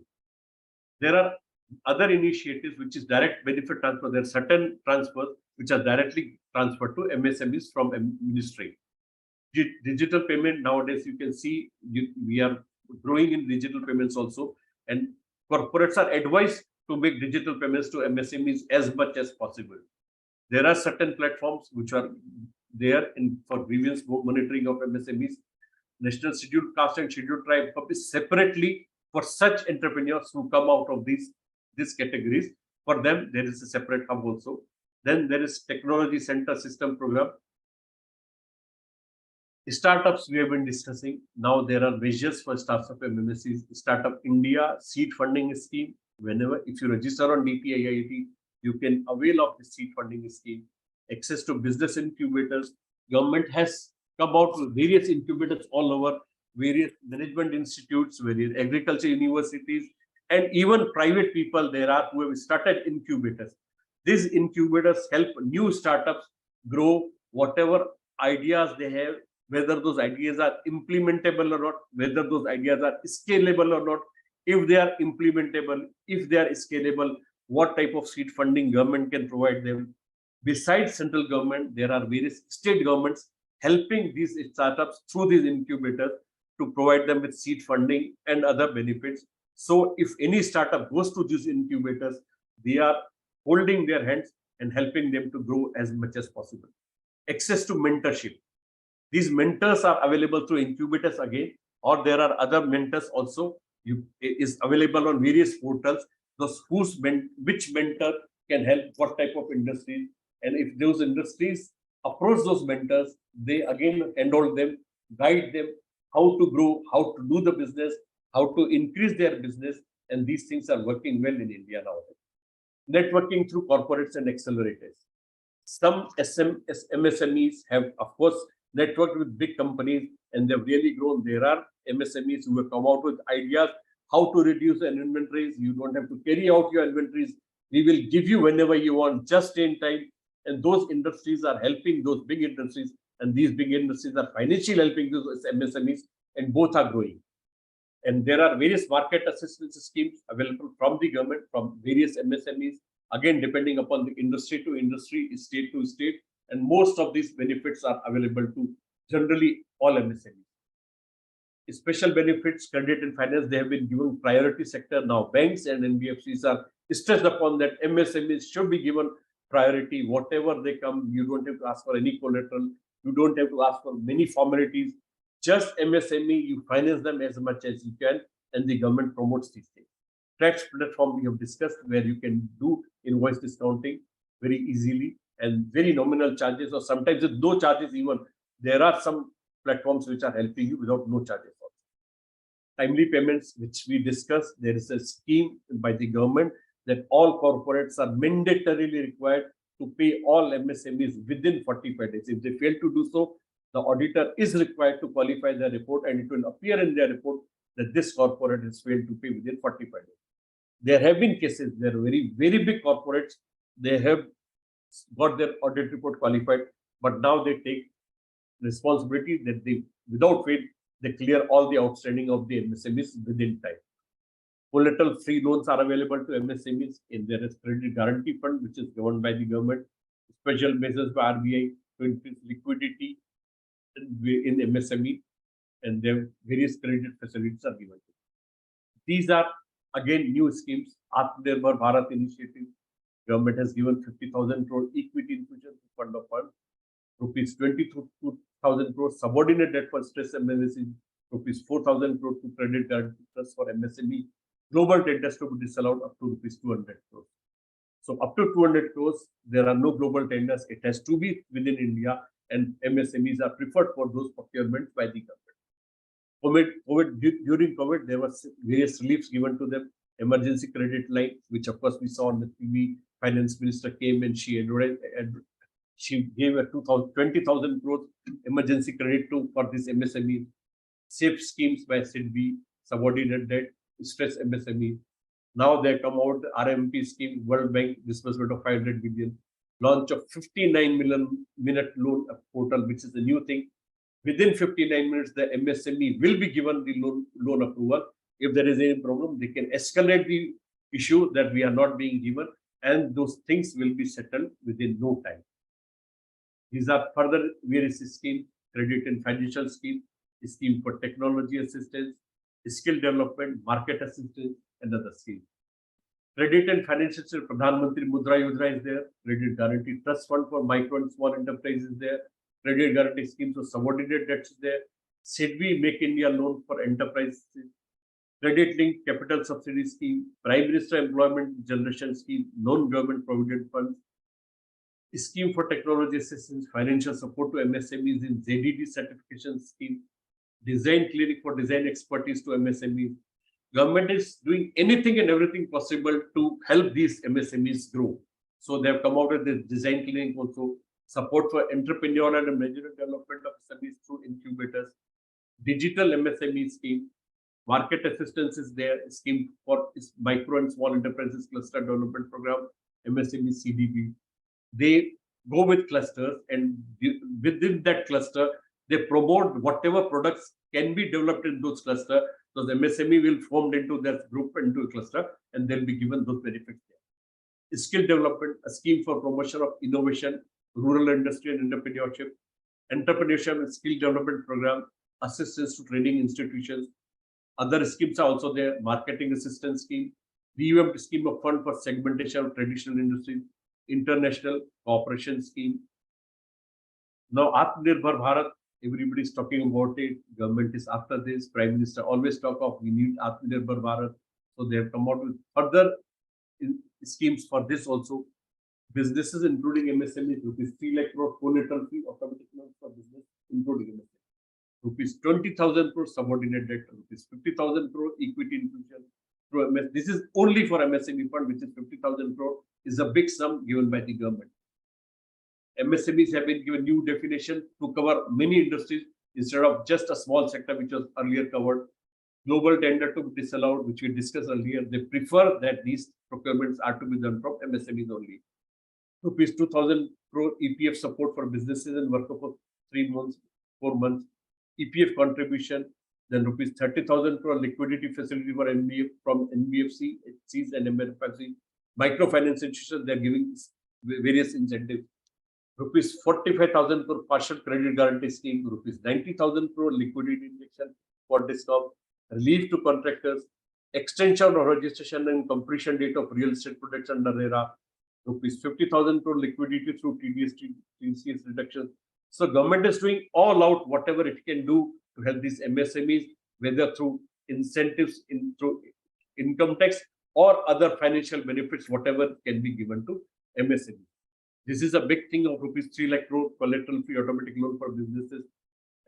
There are other initiatives which is direct benefit transfer. There are certain transfers which are directly transferred to MSMEs from ministry. Digital payment nowadays, you can see we are growing in digital payments also, and corporates are advised to make digital payments to MSMEs as much as possible. There are certain platforms which are there for grievance monitoring of MSMEs. National Scheduled Caste and Scheduled Tribe publish separately for such entrepreneurs who come out of these categories. For them, there is a separate hub also. Then there is Technology Center System Program. Startups we have been discussing. Now there are measures for startup MNCs. Startup India seed funding scheme. Whenever, if you register on DPIIT, you can avail of the seed funding scheme. Access to business incubators. Government has come out with various incubators all over, various management institutes, various agriculture universities, and even private people there are who have started incubators. These incubators help new startups grow whatever ideas they have, whether those ideas are implementable or not, whether those ideas are scalable or not. If they are implementable, if they are scalable, what type of seed funding government can provide them. Besides central government, there are various state governments helping these startups through these incubators to provide them with seed funding and other benefits. So if any startup goes to these incubators, they are holding their hands and helping them to grow as much as possible. Access to mentorship. These mentors are available through incubators again, or there are other mentors also. Is available on various portals. Those which mentor can help what type of industry, and if those industries approach those mentors, they again enroll them, guide them how to grow, how to do the business, how to increase their business, and these things are working well in India nowadays. Networking through corporates and accelerators. Some MSMEs have, of course, networked with big companies and they've really grown. There are MSMEs who have come out with ideas how to reduce an inventories. You don't have to carry out your inventories. We will give you whenever you want, just in time. And those industries are helping those big industries, and these big industries are financially helping those MSMEs, and both are growing. And there are various market assistance schemes available from the government, from various MSMEs, again, depending upon the industry to industry, state to state. And most of these benefits are available to generally all MSMEs. Special benefits, credit and finance, they have been given priority sector. Now banks and NBFCs are stressed upon that MSMEs should be given priority. Whatever they come, you don't have to ask for any collateral. You don't have to ask for many formalities. Just MSME, you finance them as much as you can, and the government promotes these things. Tax platform we have discussed, where you can do invoice discounting very easily and very nominal charges, or sometimes with no charges even. There are some platforms which are helping you without no charges. Timely payments, which we discussed, there is a scheme by the government that all corporates are mandatorily required to pay all MSMEs within 45 days. If they fail to do so, the auditor is required to qualify their report, and it will appear in their report that this corporate has failed to pay within 45 days. There have been cases, there are very, very big corporates, they have got their audit report qualified, but now they take responsibility that they, without fail, they clear all the outstanding of the MSMEs within time. Collateral-free loans are available to MSMEs in their credit guarantee fund, which is governed by the government. Special measures by RBI to increase liquidity in MSME, and their various credit facilities are given. These are again new schemes. Atmanirbhar Bharat initiative. Government has given 50,000 crore equity infusion to fund of funds. Rupees 22,000 crore subordinate debt for stress MSME. Rupees 4,000 crore to credit guarantee trust for MSME. Global tenders to be disallowed up to rupees 200 crores. So up to 200 crores, there are no global tenders. It has to be within India, and MSMEs are preferred for those procurements by the government. During COVID, there were various reliefs given to them, emergency credit line, which of course we saw on the TV. Finance minister came and she gave a 20,000 crores emergency credit for this MSME. Safe schemes by SIDBI, subordinate debt, stress MSME. Now they come out the RMP scheme, World Bank disbursement of 500 billion, launch of 59 million minute loan portal, which is a new thing. Within 59 minutes, the MSME will be given the loan approval. If there is any problem, they can escalate the issue that we are not being given, and those things will be settled within no time. These are further various schemes, credit and financial scheme, scheme for technology assistance, skill development, market assistance, and other schemes. Credit and financial, Pradhan Mantri Mudra Yojana is there, credit guarantee trust fund for micro and small enterprises is there, credit guarantee schemes for subordinate debts is there, SIDBI Make India loan for enterprises, credit linked capital subsidy scheme, Prime Minister Employment Generation Scheme, non-government provident funds, scheme for technology assistance, financial support to MSMEs in ZDD certification scheme, design clinic for design expertise to MSMEs. Government is doing anything and everything possible to help these MSMEs grow. So they have come out with this design clinic also, support for entrepreneurial and managerial development of SMEs through incubators, digital MSME scheme, market assistance is there, scheme for micro and small enterprises cluster development program, MSME CDB. They go with clusters, and within that cluster, they promote whatever products can be developed in those clusters. So the MSME will form into that group, into a cluster, and they'll be given those benefits there. Skill development, a scheme for promotion of innovation, rural industry and entrepreneurship and skill development program, assistance to training institutions. Other schemes are also there, marketing assistance scheme, revamped scheme of fund for segmentation of traditional industries, international cooperation scheme. Now, Atmanirbhar Bharat, everybody is talking about it. Government is after this. Prime Minister always talk of we need Atmanirbhar Bharat. So they have come out with further schemes for this also. Businesses, including MSMEs, rupees 3 lakh crore collateral free automatic loans for business, including MSME. Rupees 20,000 crore subordinate debt, rupees 50,000 crore equity infusion through MS. This is only for MSME fund, which is 50,000 crore, is a big sum given by the government. MSMEs have been given new definition to cover many industries instead of just a small sector which was earlier covered. Global tender to be disallowed, which we discussed earlier. They prefer that these procurements are to be done from MSMEs only. Rupees 2,000 crore EPF support for businesses and workers for 4 months. EPF contribution, then rupees 30,000 crore liquidity facility for from NBFC, HCs and MFIs. Microfinance institutions, they are giving various incentives. Rupees 45,000 crore partial credit guarantee scheme, rupees 90,000 crore liquidity injection for discount, relief to contractors, extension of registration and completion date of real estate projects under RERA, rupees 50,000 crore liquidity through TCS reduction. So government is doing all out whatever it can do to help these MSMEs, whether through incentives, through income tax or other financial benefits, whatever can be given to MSMEs. This is a big thing of rupees 3 lakh crore collateral free automatic loan for businesses,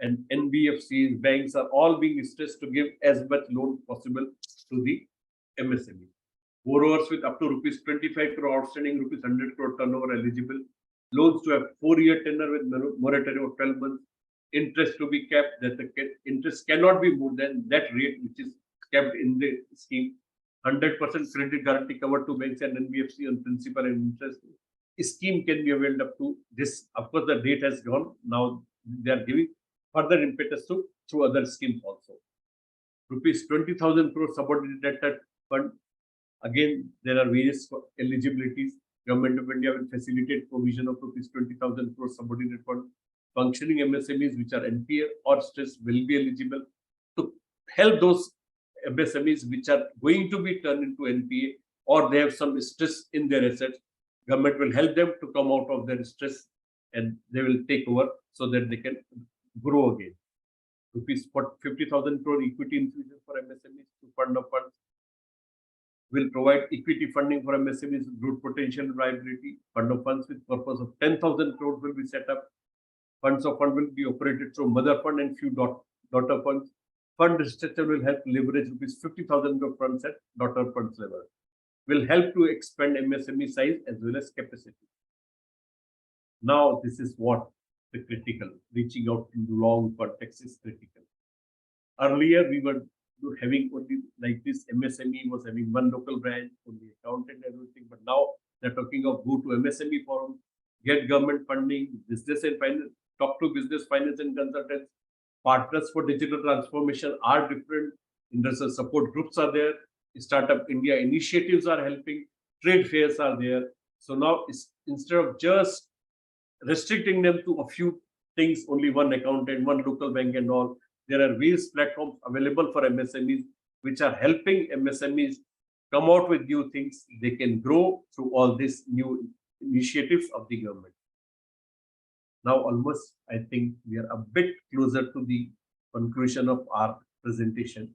and NBFCs, banks are all being stressed to give as much loan possible to the MSME. Borrowers with up to rupees 25 crore outstanding, rupees 100 crore turnover eligible. Loans to have 4-year tenure with moratorium of 12 months. Interest to be capped, that the interest cannot be more than that rate which is kept in the scheme. 100% credit guarantee covered to banks and NBFC on principal and interest. Scheme can be availed up to this. Of course, the date has gone. Now they are giving further impetus to through other schemes also. Rupees 20,000 crore subordinate debt fund. Again, there are various eligibilities. Government of India will facilitate provision of rupees 20,000 crore subordinate fund. Functioning MSMEs which are NPA or stress will be eligible to help those MSMEs which are going to be turned into NPA or they have some stress in their assets. Government will help them to come out of their stress and they will take over so that they can grow again. Rupees 50,000 crore equity infusion for MSMEs to fund of funds. Will provide equity funding for MSMEs growth potential and viability. Fund of funds with purpose of 10,000 crore will be set up. Funds of fund will be operated through mother fund and few daughter funds. Fund restructure will help leverage rupees 50,000 of funds at daughter funds level. Will help to expand MSME size as well as capacity. Now, this is what the critical, reaching out in long context is critical. Earlier, we were having only like this MSME was having one local branch, only accountant and everything. But now they're talking of go to MSME forum, get government funding, business and finance, talk to business, finance and consultants. Partners for digital transformation are different. Industrial support groups are there. Startup India initiatives are helping. Trade fairs are there. So now, instead of just restricting them to a few things, only one accountant, one local bank and all, there are various platforms available for MSMEs, which are helping MSMEs come out with new things. They can grow through all these new initiatives of the government. Now, almost, I think we are a bit closer to the conclusion of our presentation.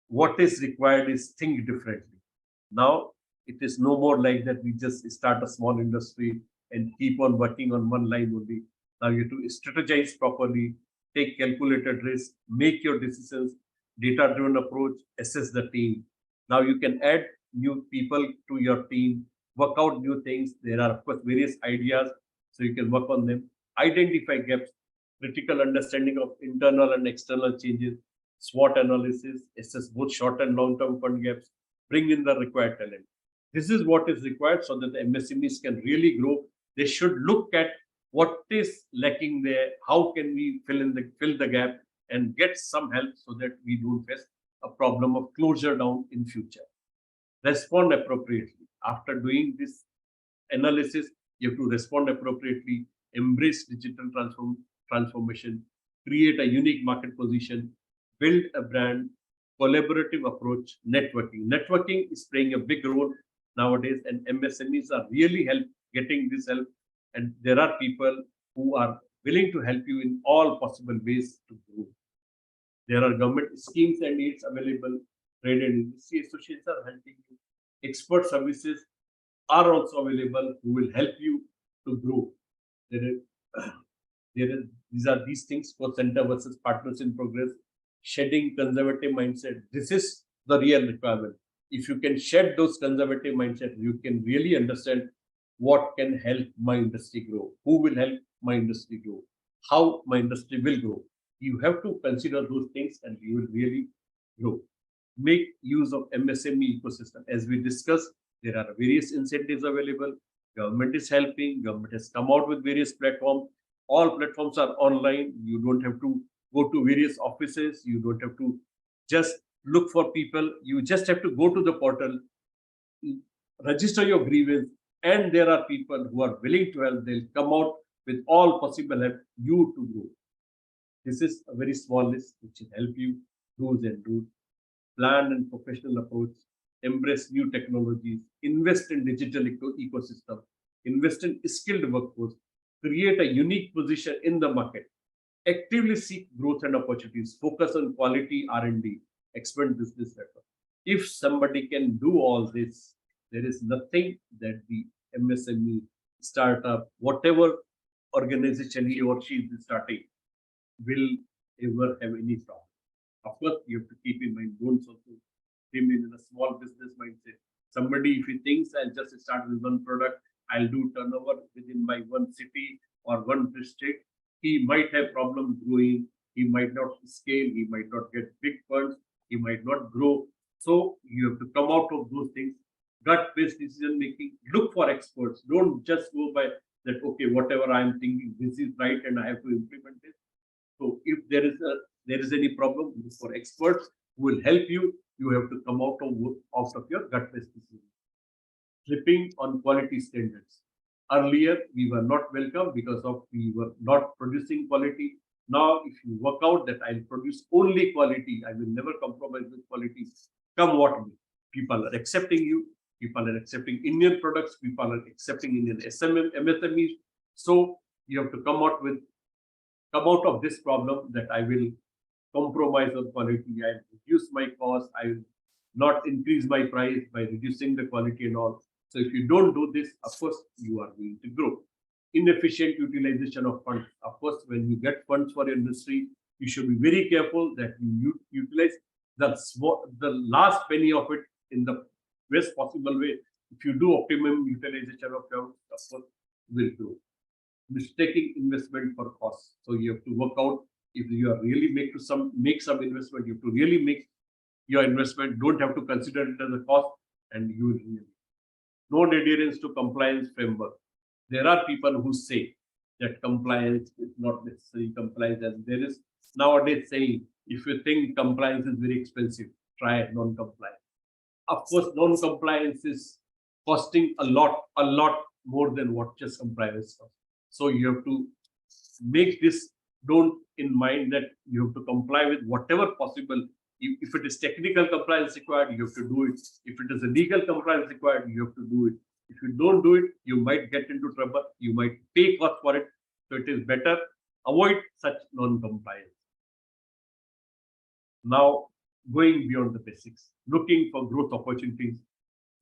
What is required is think differently. Now, it is no more like that we just start a small industry and keep on working on one line only. Now you have to strategize properly, take calculated risk, make your decisions, data-driven approach, assess the team. Now you can add new people to your team, work out new things. There are, of course, various ideas, so you can work on them. Identify gaps, critical understanding of internal and external changes, SWOT analysis, assess both short and long-term fund gaps, bring in the required talent. This is what is required so that the MSMEs can really grow. They should look at what is lacking there, how can we fill the gap and get some help so that we don't face a problem of closure down in future. Respond appropriately. After doing this analysis, you have to respond appropriately, embrace digital transformation, create a unique market position, build a brand, collaborative approach, networking. Networking is playing a big role nowadays, and MSMEs are really getting this help. And there are people who are willing to help you in all possible ways to grow. There are government schemes and aids available. Trade and industry associations are helping you. Expert services are also available who will help you to grow. These are these things for center versus partners in progress. Shedding conservative mindset. This is the real requirement. If you can shed those conservative mindset, you can really understand what can help my industry grow, who will help my industry grow, how my industry will grow. You have to consider those things and you will really grow. Make use of MSME ecosystem. As we discussed, there are various incentives available. Government is helping. Government has come out with various platforms. All platforms are online. You don't have to go to various offices. You don't have to just look for people. You just have to go to the portal, register your grievance, and there are people who are willing to help. They'll come out with all possible help you to grow. This is a very small list which will help you do's and don'ts. Plan and professional approach, embrace new technologies, invest in digital ecosystem, invest in skilled workforce, create a unique position in the market, actively seek growth and opportunities, focus on quality R&D, expand business network. If somebody can do all this, there is nothing that the MSME, startup, whatever organization he or she is starting will ever have any problem. Of course, you have to keep in mind, don't also remain in a small business mindset. Somebody, if he thinks I'll just start with one product, I'll do turnover within my one city or one district, he might have problems growing, he might not scale, he might not get big funds, he might not grow. So you have to come out of those things, gut-based decision making, look for experts. Don't just go by that, okay, whatever I'm thinking, this is right and I have to implement it. So if there is any problem, look for experts who will help you. You have to come out of your gut-based decision. Slipping on quality standards. Earlier, we were not welcome because we were not producing quality. Now, if you work out that I'll produce only quality, I will never compromise with quality, come what may. People are accepting you. People are accepting Indian products. People are accepting Indian MSMEs. So you have to come out of this problem that I will compromise on quality. I will reduce my cost. I will not increase my price by reducing the quality and all. So if you don't do this, of course, you are going to grow. Inefficient utilization of funds. Of course, when you get funds for your industry, you should be very careful that you utilize the last penny of it in the best possible way. If you do optimum utilization of your course, will grow. Mistaking investment for cost. So you have to work out if you are really make some investment. You have to really make your investment. Don't have to consider it as a cost, and you will really. No adherence to compliance framework. There are people who say that compliance is not necessary compliance, and there is nowadays saying if you think compliance is very expensive, try non-compliance. Of course, non-compliance is costing a lot more than what just compliance costs. So you have to make this don't in mind that you have to comply with whatever possible. If it is technical compliance required, you have to do it. If it is a legal compliance required, you have to do it. If you don't do it, you might get into trouble. You might pay cost for it. So it is better avoid such non-compliance. Now, going beyond the basics, looking for growth opportunities,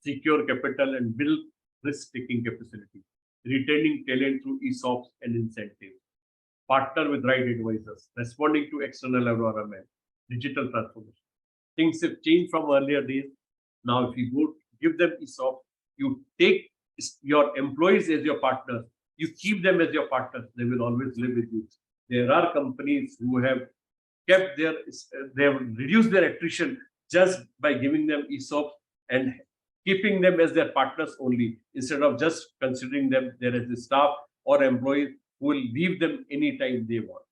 secure capital and build risk-taking capacity, retaining talent through ESOPs and incentives, partner with right advisors, responding to external environment, digital transformation. Things have changed from earlier days. Now, if you go give them ESOP, you take your employees as your partners, you keep them as your partners, they will always live with you. There are companies who have kept they have reduced their attrition just by giving them ESOP and keeping them as their partners only, instead of just considering them there as a staff or employees who will leave them anytime they want.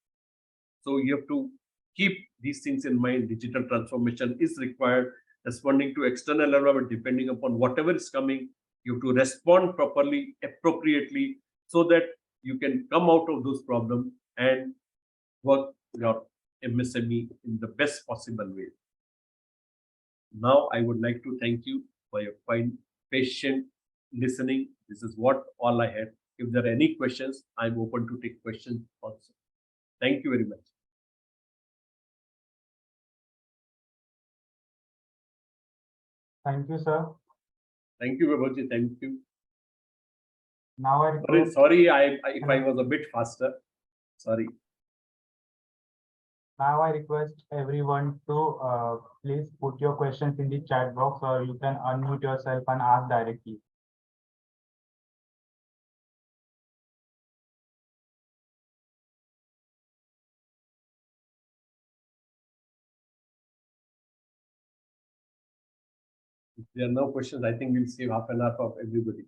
So you have to keep these things in mind. Digital transformation is required, responding to external environment depending upon whatever is coming. You have to respond properly, appropriately, so that you can come out of those problems and work your MSME in the best possible way. Now, I would like to thank you for your fine, patient listening. This is what all I had. If there are any questions, I'm open to take questions also. Thank you very much. Thank you, sir. Thank you, Vibhavji. Thank you. Now I request, Sorry, if I was a bit faster. Sorry. now I request everyone to please put your questions in the chat box, or you can unmute yourself and ask directly. If there are no questions, I think we'll save half an hour for everybody.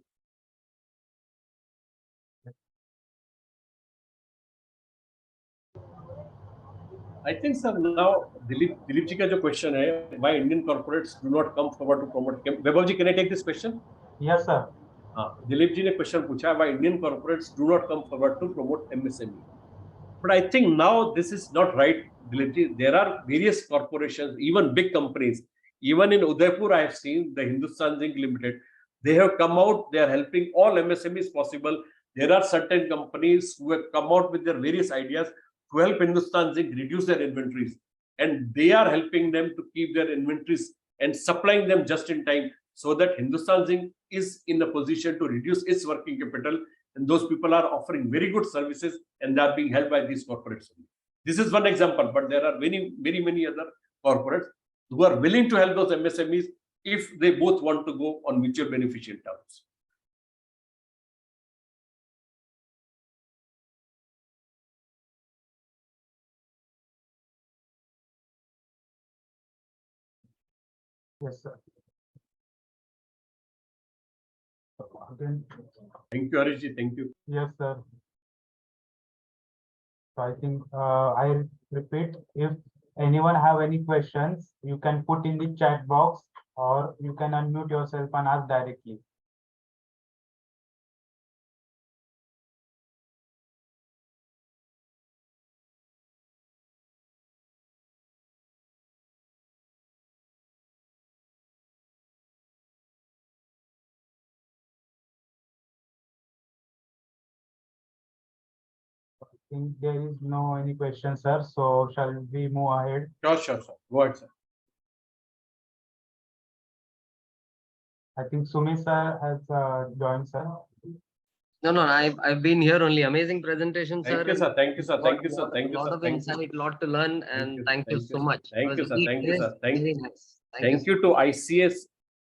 I think, sir, now Dilip ji ka jo question hai, why Indian corporates do not come forward to promote. Vaibhav ji, can I take this question? Yes, sir. Dilip ji ne question pucha, why Indian corporates do not come forward to promote MSME. But I think now this is not right, Dilip ji. There are various corporations, even big companies. Even in Udaipur, I have seen the Hindustan Zinc Limited. They have come out. They are helping all MSMEs possible. There are certain companies who have come out with their various ideas to help Hindustan Zinc reduce their inventories, and they are helping them to keep their inventories and supplying them just in time, so that Hindustan Zinc is in a position to reduce its working capital. And those people are offering very good services, and they are being helped by these corporates. This is one example, but there are many other corporates who are willing to help those MSMEs if they both want to go on mutual beneficial terms. Yes, sir. Again, Thank you, Harish ji. Thank you. yes, sir. So I think I repeat, if anyone have any questions, you can put in the chat box, or you can unmute yourself and ask directly. I think there is no any question, sir. So shall we move ahead? Sure, sir. Go ahead, sir. I think Sumit sir has joined, sir. No, I've been here only. Amazing presentation, sir. Thank you, sir. Thank you, sir. Thank you, sir. Thank A you, lot sir. of Thank you. insight, lot to learn, and thank you so sir. much. Thank you, sir. Thank you, sir. Very nice. Thank you to ICS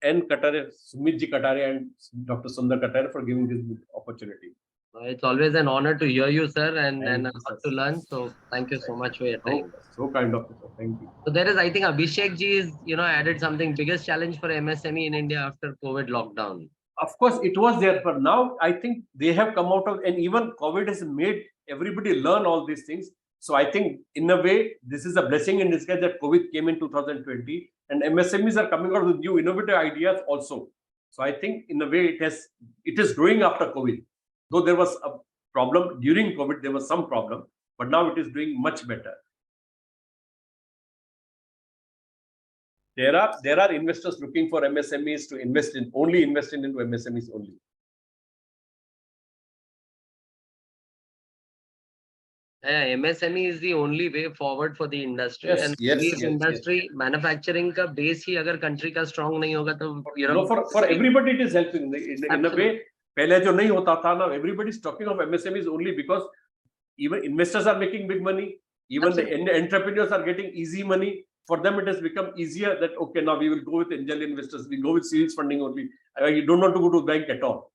and Katare, Sumit ji Katare and Dr. Sundar Katare for giving this opportunity. It's always an honor to hear you, sir, and Thank a you, lot sir. to learn. So thank you so much for your time. So kind of you, sir. Thank you. So there is, I think, Abhishek ji is, added something biggest challenge for MSME in India after COVID lockdown. Of course, it was there, but now I think they have come out of, and even COVID has made everybody learn all these things. So I think in a way, this is a blessing in disguise that COVID came in 2020 and MSMEs are coming out with new innovative ideas also. So I think in a way it is growing after COVID. Though there was a problem during COVID, there was some problem, but now it is doing much better. There are investors looking for MSMEs to invest into MSMEs only. MSME is the only way forward for the industry. Yes, and yes, industry manufacturing ka base hi agar country ka strong nahi hoga to no, for everybody it is helping in a way. Pehle jo nahi hota tha, now everybody is talking of MSMEs only because even investors are making big money, even the entrepreneurs are getting easy money. For them it has become easier that okay, now we will go with angel investors, we go with series funding only. You don't want to go to bank at all.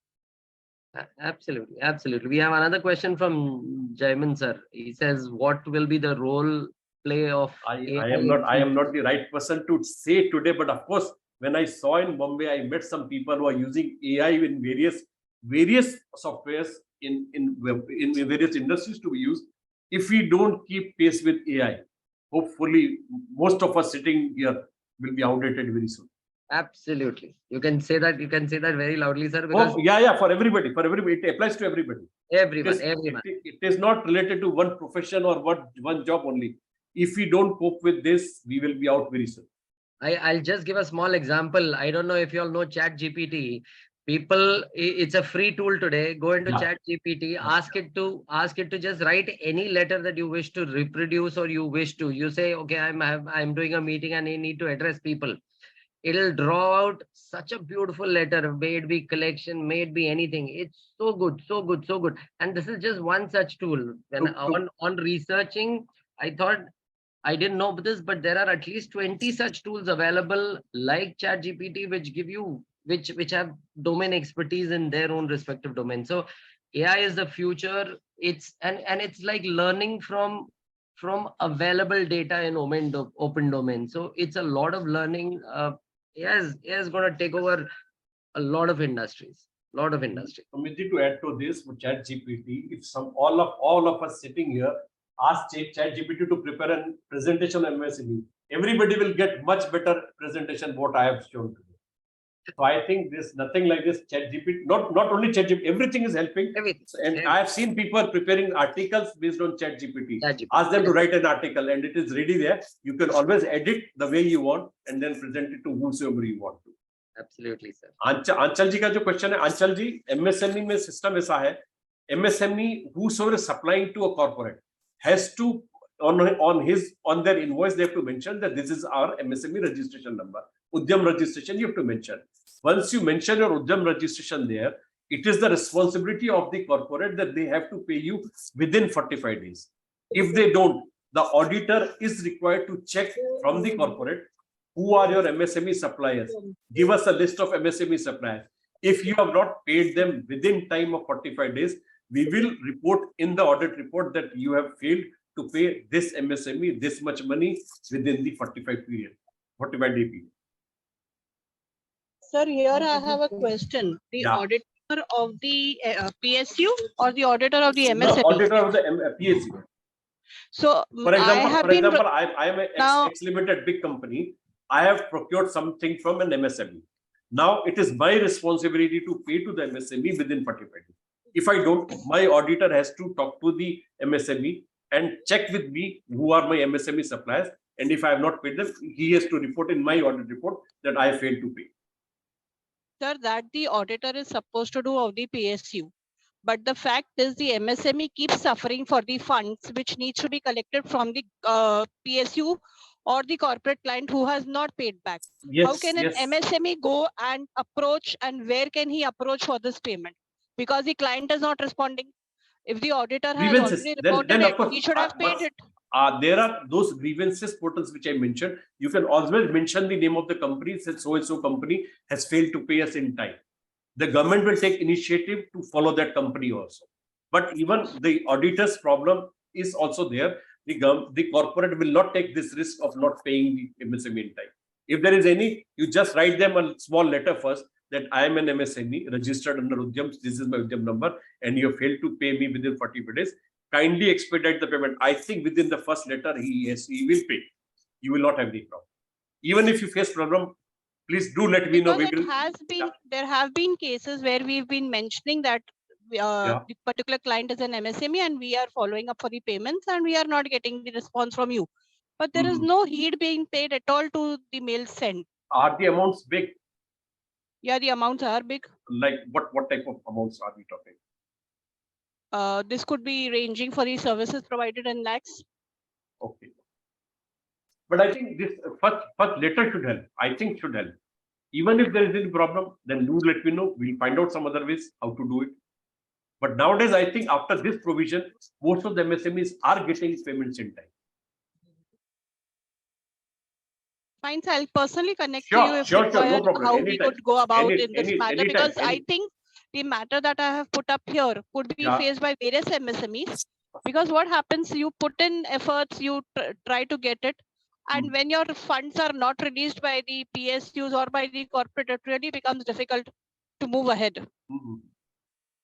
Absolutely. We have another question from Jaiman sir. He says, what will be the role play of I am not the right person to say today, but of course, when I saw in Bombay, I met some people who are using AI in various softwares in various industries to be used. If we don't keep pace with AI, hopefully most of us sitting here will be outdated very soon. Absolutely. You can say that very loudly, sir. Because for everybody. It applies to everybody. Everyone. It is not related to one profession or one job only. If we don't cope with this, we will be out very soon. I'll just give a small example. I don't know if you all know Chat GPT. People, it's a free tool today. Go into Chat GPT, ask it to just write any letter that you wish to reproduce or you wish to. You say, okay, I'm doing a meeting and I need to address people. It'll draw out such a beautiful letter, may it be collection, may it be anything. It's so good. And this is just one such tool. When on researching, I thought I didn't know this, but there are at least 20 such tools available like ChatGPT, which give you which have domain expertise in their own respective domain. So AI is the future. It's like learning from available data in open domain. So it's a lot of learning. AI is going to take over a lot of industries. Amiti, to add to this, with ChatGPT, if all of us sitting here ask ChatGPT to prepare a presentation on MSME, everybody will get much better presentation what I have shown today. So I think there's nothing like this ChatGPT. Not only ChatGPT, everything is helping. I have seen people preparing articles based on ChatGPT. Ask them to write an article, and it is ready there. You can always edit the way you want and then present it to whosoever you want to. Absolutely, sir. Anchal ji का जो question है, Anchal ji, MSME में system ऐसा है, MSME whosoever is supplying to a corporate has to on their invoice they have to mention that this is our MSME registration number. Udyam registration you have to mention. Once you mention your Udyam registration there, it is the responsibility of the corporate that they have to pay you within 45 days. If they don't, the auditor is required to check from the corporate who are your MSME suppliers. Give us a list of MSME suppliers. If you have not paid them within time of 45 days, we will report in the audit report that you have failed to pay this MSME this much money within the 45 day period. Sir, here I have a question. The auditor of the PSU or the auditor of the MSME? The auditor of the PSU. So, for example, I am an ex-limited big company. I have procured something from an MSME. Now it is my responsibility to pay to the MSME within 45 days. If I don't, my auditor has to talk to the MSME and check with me who are my MSME suppliers. And if I have not paid them, he has to report in my audit report that I failed to pay. Sir, that the auditor is supposed to do of the PSU. But the fact is the MSME keeps suffering for the funds which needs to be collected from the PSU or the corporate client who has not paid back. How can an MSME go and approach, and where can he approach for this payment? because the client is not responding. If the auditor has Grievances. already Then reported of it, course, he should have paid but, it. there are those grievances portals which I mentioned. You can always mention the name of the company, says so and so company has failed to pay us in time. The government will take initiative to follow that company also. But even the auditor's problem is also there. The corporate will not take this risk of not paying the MSME in time. If there is any, you just write them a small letter first that I am an MSME registered under Udyam. This is my Udyam number, and you have failed to pay me within 40 days. Kindly expedite the payment. I think within the first letter he will pay. You will not have any problem. Even if you face problem, please do let me know. Because We it will. has been, there have been cases where we've been mentioning that Yeah. the particular client is an MSME and we are following up for the payments and we are not getting the response from you. But there is no heed being paid at all to the mail sent. Are the amounts big? Yeah, the amounts are big. Like what type of amounts are we talking? This could be ranging for the services provided in lakhs. Okay. But I think this first letter should help. I think should help. Even if there is any problem, then do let me know. We'll find out some other ways how to do it. But nowadays, I think after this provision, most of the MSMEs are getting payments in time. Fine, so I'll personally connect to Sure, you if no required, problem. how we Anytime. could go about in this matter, anytime, because I think the matter that I have put up here could be Yeah. faced by various MSMEs. Because what happens, you put in efforts, you try to get it, and when your funds are not released by the PSUs or by the corporate, it really becomes difficult to move ahead.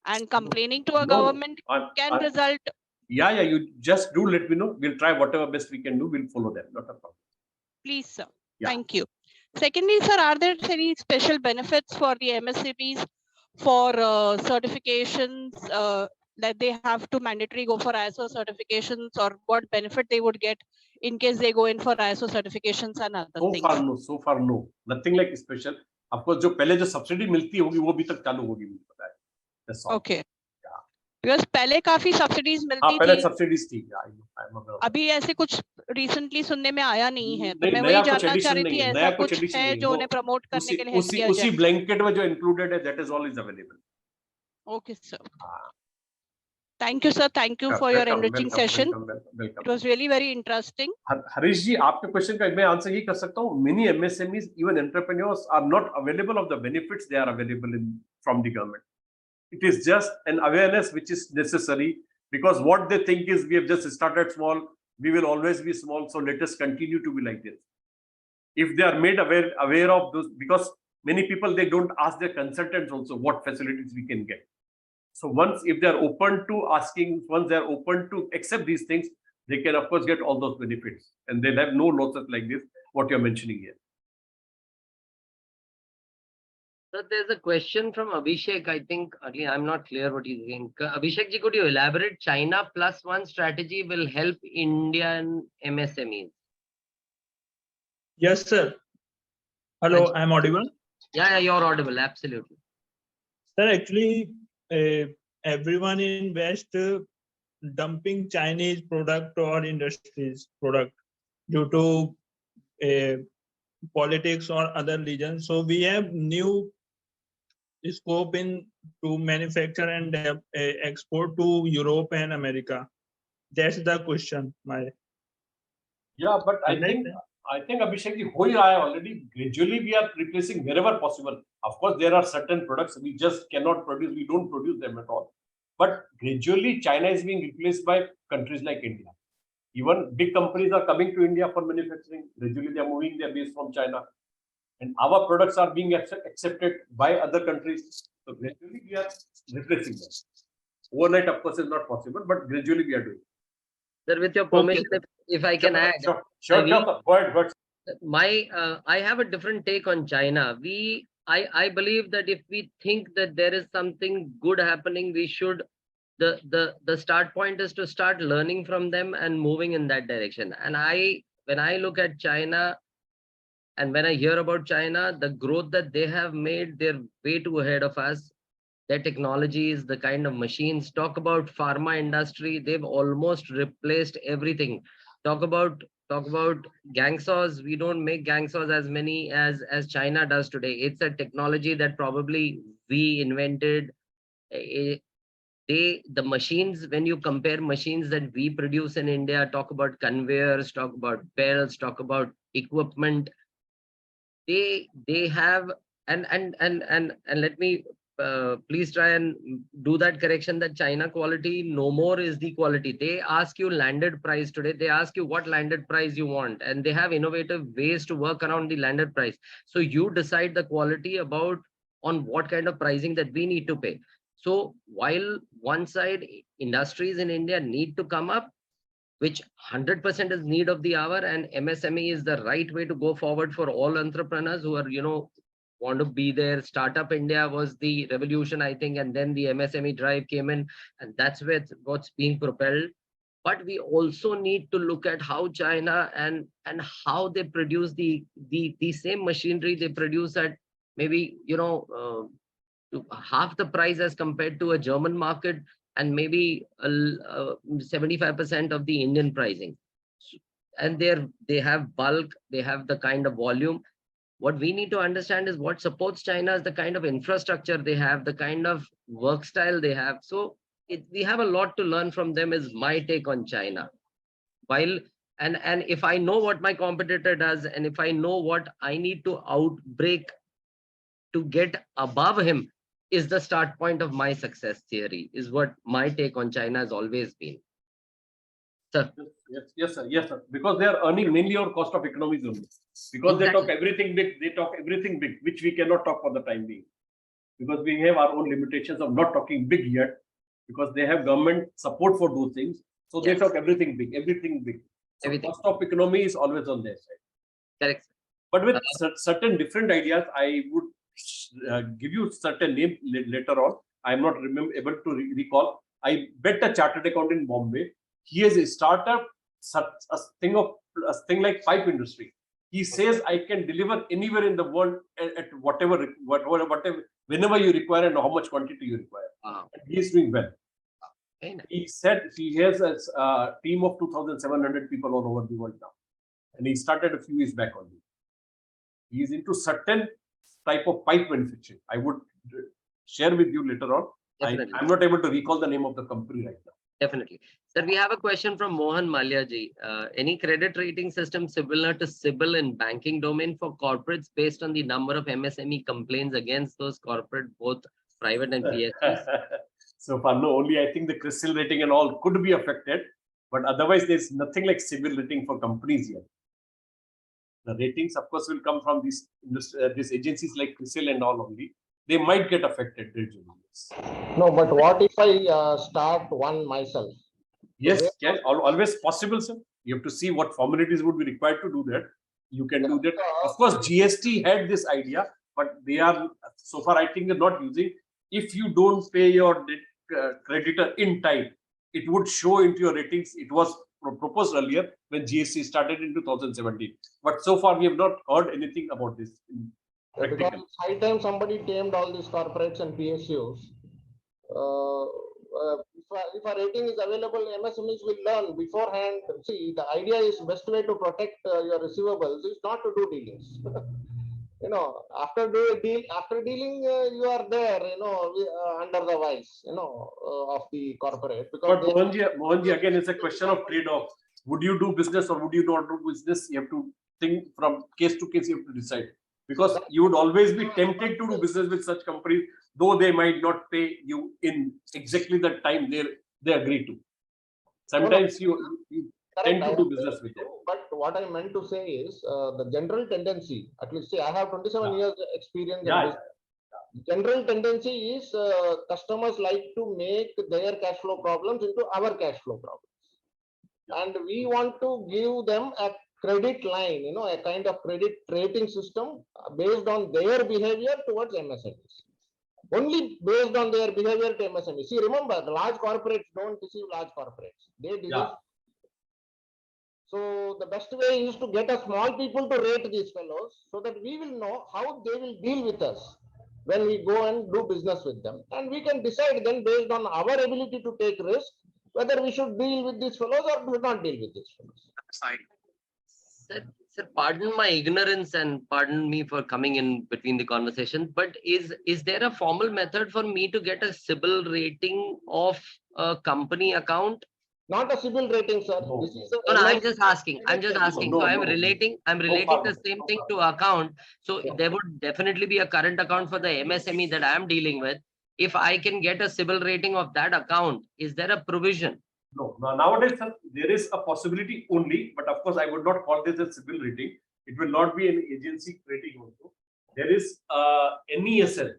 And complaining to a government can result. Yeah, you just do let me know. We'll try whatever best we can do. We'll follow them. Not a problem. Please, sir. Yeah. Thank you. Secondly, sir, are there any special benefits for the MSMEs for certifications that they have to mandatory go for ISO certifications, or what benefit they would get in case they go in for ISO certifications and other things? So far no. Nothing like special. Of course, जो पहले जो subsidy मिलती होगी वो भी तक चालू होगी मुझे पता है. That's all. Okay. Because पहले काफी subsidies हाँ मिलती पहले थी. subsidies थी. I'm aware of that. अभी ऐसे कुछ recently सुनने में आया नहीं है, तो नहीं, मैं नया वही कुछ जानना चाह addition रही नहीं थी, है. ऐसा नया कुछ कुछ addition है नहीं है. जो वो उन्हें प्रमोट करने के लिए help उसी किया उसी जाए. blanket में जो included है, that is all is available. Okay, sir. Thank you, sir. Thank you for your enriching session. Welcome. It was really very interesting. Harish जी, आपके क्वेश्चन का मैं आंसर ये कर सकता हूँ. Many MSMEs, even entrepreneurs, are not available of the benefits they are available from the government. It is just an awareness which is necessary, because what they think is we have just started small, we will always be small, so let us continue to be like this. If they are made aware of those, because many people, they don't ask their consultants also what facilities we can get. So once, if they are open to asking, once they are open to accept these things, they can of course get all those benefits, and they'll have no losses like this, what you're mentioning here. So there's a question from Abhishek. I think, again, I'm not clear what he's saying. Abhishek ji, could you elaborate? China plus one strategy will help Indian MSMEs. Yes, sir. Hello, I'm audible. Yeah, you're audible. Absolutely. Sir, actually, everyone in West dumping Chinese product or industries product due to politics or other reasons. So we have new scope in to manufacture and export to Europe and America. That's the question. Yeah, but I think Abhishek ji, ho hi raha hai already. Gradually we are replacing wherever possible. Of course, there are certain products we just cannot produce. We don't produce them at all. But gradually, China is being replaced by countries like India. Even big companies are coming to India for manufacturing. Gradually, they are moving their base from China, and our products are being accepted by other countries. So gradually, we are replacing them. Overnight, of course, is not possible, but gradually we are doing. Sir, with your permission, if I can add. Sure. Go ahead. I have a different take on China. I believe that if we think that there is something good happening, we should, the start point is to start learning from them and moving in that direction. And when I look at China and when I hear about China, the growth that they have made, they're way too ahead of us. Their technologies, the kind of machines. Talk about pharma industry, they've almost replaced everything. Talk about gang saws. We don't make gang saws as many as China does today. It's a technology that probably we invented the machines, when you compare machines that we produce in India, talk about conveyors, talk about belts, talk about equipment, they have, and let me please try and do that correction, that China quality no more is the quality. They ask you landed price today. They ask you what landed price you want, and they have innovative ways to work around the landed price. So you decide the quality about on what kind of pricing that we need to pay. So while one side industries in India need to come up, which 100% is need of the hour, and MSME is the right way to go forward for all entrepreneurs who are, want to be there. Startup India was the revolution, I think, and then the MSME drive came in, and that's where what's being propelled. But we also need to look at how China and how they produce the same machinery they produce at maybe, to half the price as compared to a German market, and maybe 75% of the Indian pricing. And they have bulk, they have the kind of volume. What we need to understand is what supports China is the kind of infrastructure they have, the kind of work style they have. So we have a lot to learn from them, is my take on China. While and if I know what my competitor does, and if I know what I need to outbreak to get above him, is the start point of my success theory, is what my take on China has always been. Sir. Yes, sir. Because they are earning mainly on cost of economies only. Because they talk everything big, which we cannot talk for the time being. Because we have our own limitations of not talking big yet, because they have government support for those things. So they talk everything big. So cost of economy is always on their side. Correct. But with certain different ideas, I would give you certain name later on. I'm not able to recall. I bet a chartered accountant in Bombay. He has a startup, a thing like pipe industry. He says I can deliver anywhere in the world at whatever, whenever you require and how much quantity you require. And he is doing well. He said he has a team of 2,700 people all over the world now, and he started a few years back only. He is into certain type of pipe manufacturing. I would share with you later on. I'm not able to recall the name of the company right now. Definitely. Sir, we have a question from Mohan Malyaji. Any credit rating system similar to CIBIL in banking domain for corporates based on the number of MSME complaints against those corporate, both private and PSUs? So far, no. Only I think the CRISIL rating and all could be affected, but otherwise there's nothing like CIBIL rating for companies yet. The ratings, of course, will come from these agencies like CRISIL and all only. They might get affected gradually. No, but what if I start one myself? Yes, always possible, sir. You have to see what formalities would be required to do that. You can do that. Of course, GST had this idea, but they are, so far, I think they're not using. If you don't pay your creditor in time, it would show into your ratings. It was proposed earlier when GST started in 2017. But so far, we have not heard anything about this. Because it's high time somebody tamed all these corporates and PSUs. If a rating is available, MSMEs will learn beforehand. See, the idea is best way to protect your receivables is not to do dealings. After dealing, you are there, under the vice, of the corporate. But Mohanji, again, it's a question of trade-off. Would you do business or would you not do business? You have to think from case to case. You have to decide. Because you would always be tempted to do business with such companies, though they might not pay you in exactly the time they agree to. Sometimes you tend to do business with them. But what I meant to say is the general tendency, at least say I have 27 years experience in this. The general tendency is customers like to make their cash flow problems into our cash flow problems. And we want to give them a credit line, a kind of credit rating system based on their behavior towards MSMEs. Only based on their behavior to MSMEs. See, remember, the large corporates don't deceive large corporates. They deceive. So the best way is to get a small people to rate these fellows so that we will know how they will deal with us when we go and do business with them. And we can decide then based on our ability to take risk, whether we should deal with these fellows or should not deal with these fellows. Sir, pardon my ignorance and pardon me for coming in between the conversation, but is there a formal method for me to get a CIBIL rating of a company account? Not a CIBIL rating, sir. No, This is no. a No, I'm MS just asking. I'm just asking. No, So I'm no. relating far, the same no thing far. to account. So Yeah. there would definitely be a current account for the MSME that I'm dealing with. If I can get a CIBIL rating of that account, is there a provision? No, nowadays, sir, there is a possibility only, but of course, I would not call this a CIBIL rating. It will not be an agency rating also. There is NESL,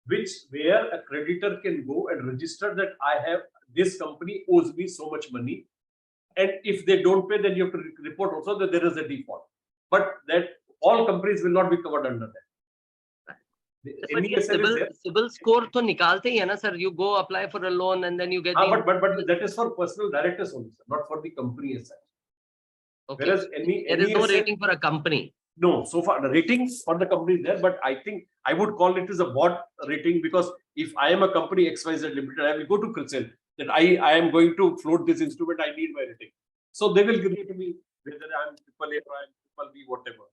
where a creditor can go and register that I have this company owes me so much money, and if they don't pay, then you have to report also that there is a default. But that all companies will not be covered under that. The But ये NESL is there. CIBIL score तो निकालते ही है ना sir. You go apply for a loan and then you get. But that is for personal directors only, sir, not for the company as such. Okay. Whereas There is no NESL rating for a company. No, so far the ratings for the company is there, but I think I would call it as a bot rating, because if I am a company XYZ Limited, I will go to CRISIL that I am going to float this instrument, I need my rating. So they will give it to me whether I am AAA or I am triple B, whatever.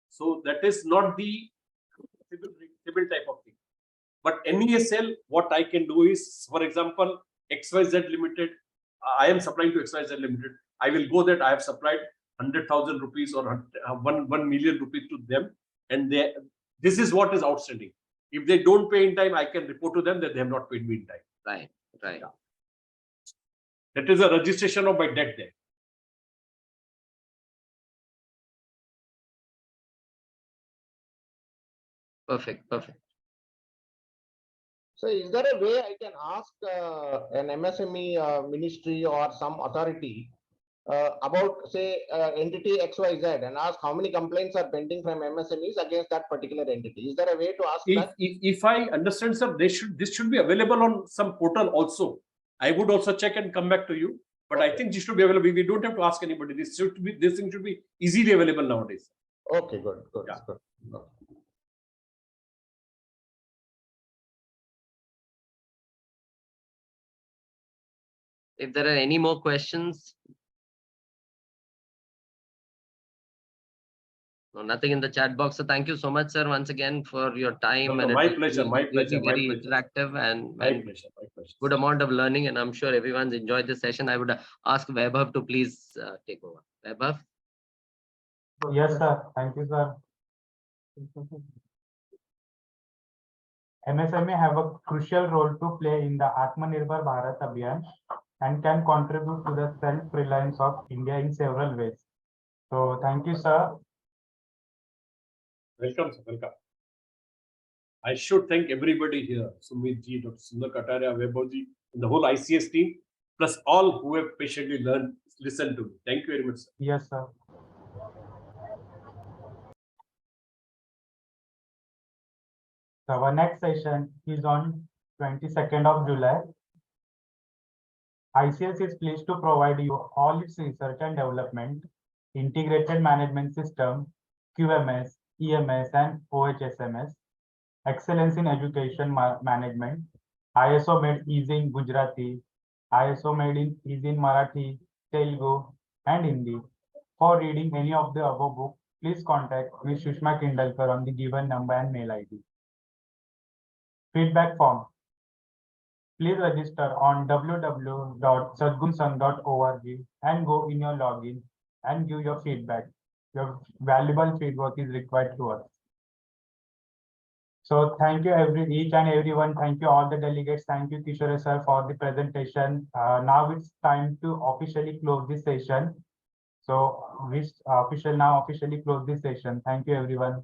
So that is not the CIBIL type of thing. But NESL, what I can do is, for example, XYZ Limited, I am supplying to XYZ Limited. I will go that I have supplied 100,000 rupees or 1 million rupees to them, and this is what is outstanding. If they don't pay in time, I can report to them that they have not paid me in time. Right. Yeah. That is a registration of my debt there. Perfect. So is there a way I can ask an MSME ministry or some authority about, say, entity XYZ and ask how many complaints are pending from MSMEs against that particular entity? Is there a way to ask that? If I understand, sir, this should be available on some portal also. I would also check and come back to you. But I think this should be available. We don't have to ask anybody. This thing should be easily available nowadays. Okay, good. Yeah. Good. If there are any more questions. No, nothing in the chat box. So thank you so much, sir, once again for your time. No, and my it was pleasure, really, my pleasure, really my pleasure. interactive and My pleasure. good amount of learning. And I'm sure everyone's enjoyed this session. I would ask Vaibhav to please take over. Vaibhav? Yes, sir. Thank you, sir. MSME have a crucial role to play in the Atmanirbhar Bharat Abhiyan and can contribute to the self-reliance of India in several ways. So thank you, sir. Welcome, sir. Welcome. I should thank everybody here, Sumit ji, Dr. Sundar Kataria, Vaibhav ji, and the whole ICS team, plus all who have patiently listened to me. Thank you very much, sir. Yes, sir. So our next session is on 22nd of July. ICS is pleased to provide you all its research and development, integrated management system, QMS, EMS, and OHSMS, excellence in education management, ISO made easy in Gujarati, ISO made easy in Marathi, Telugu, and Hindi. For reading any of the above books, please contact Ms. Sushma Kindalkar on the given number and mail ID. Feedback form. Please register on www.sadgunsang.org and go in your login and give your feedback. Your valuable feedback is required to us. So thank you each and everyone. Thank you all the delegates. Thank you Kishore sir for the presentation. Now it's time to officially close this session. So we officially close this session. Thank you everyone.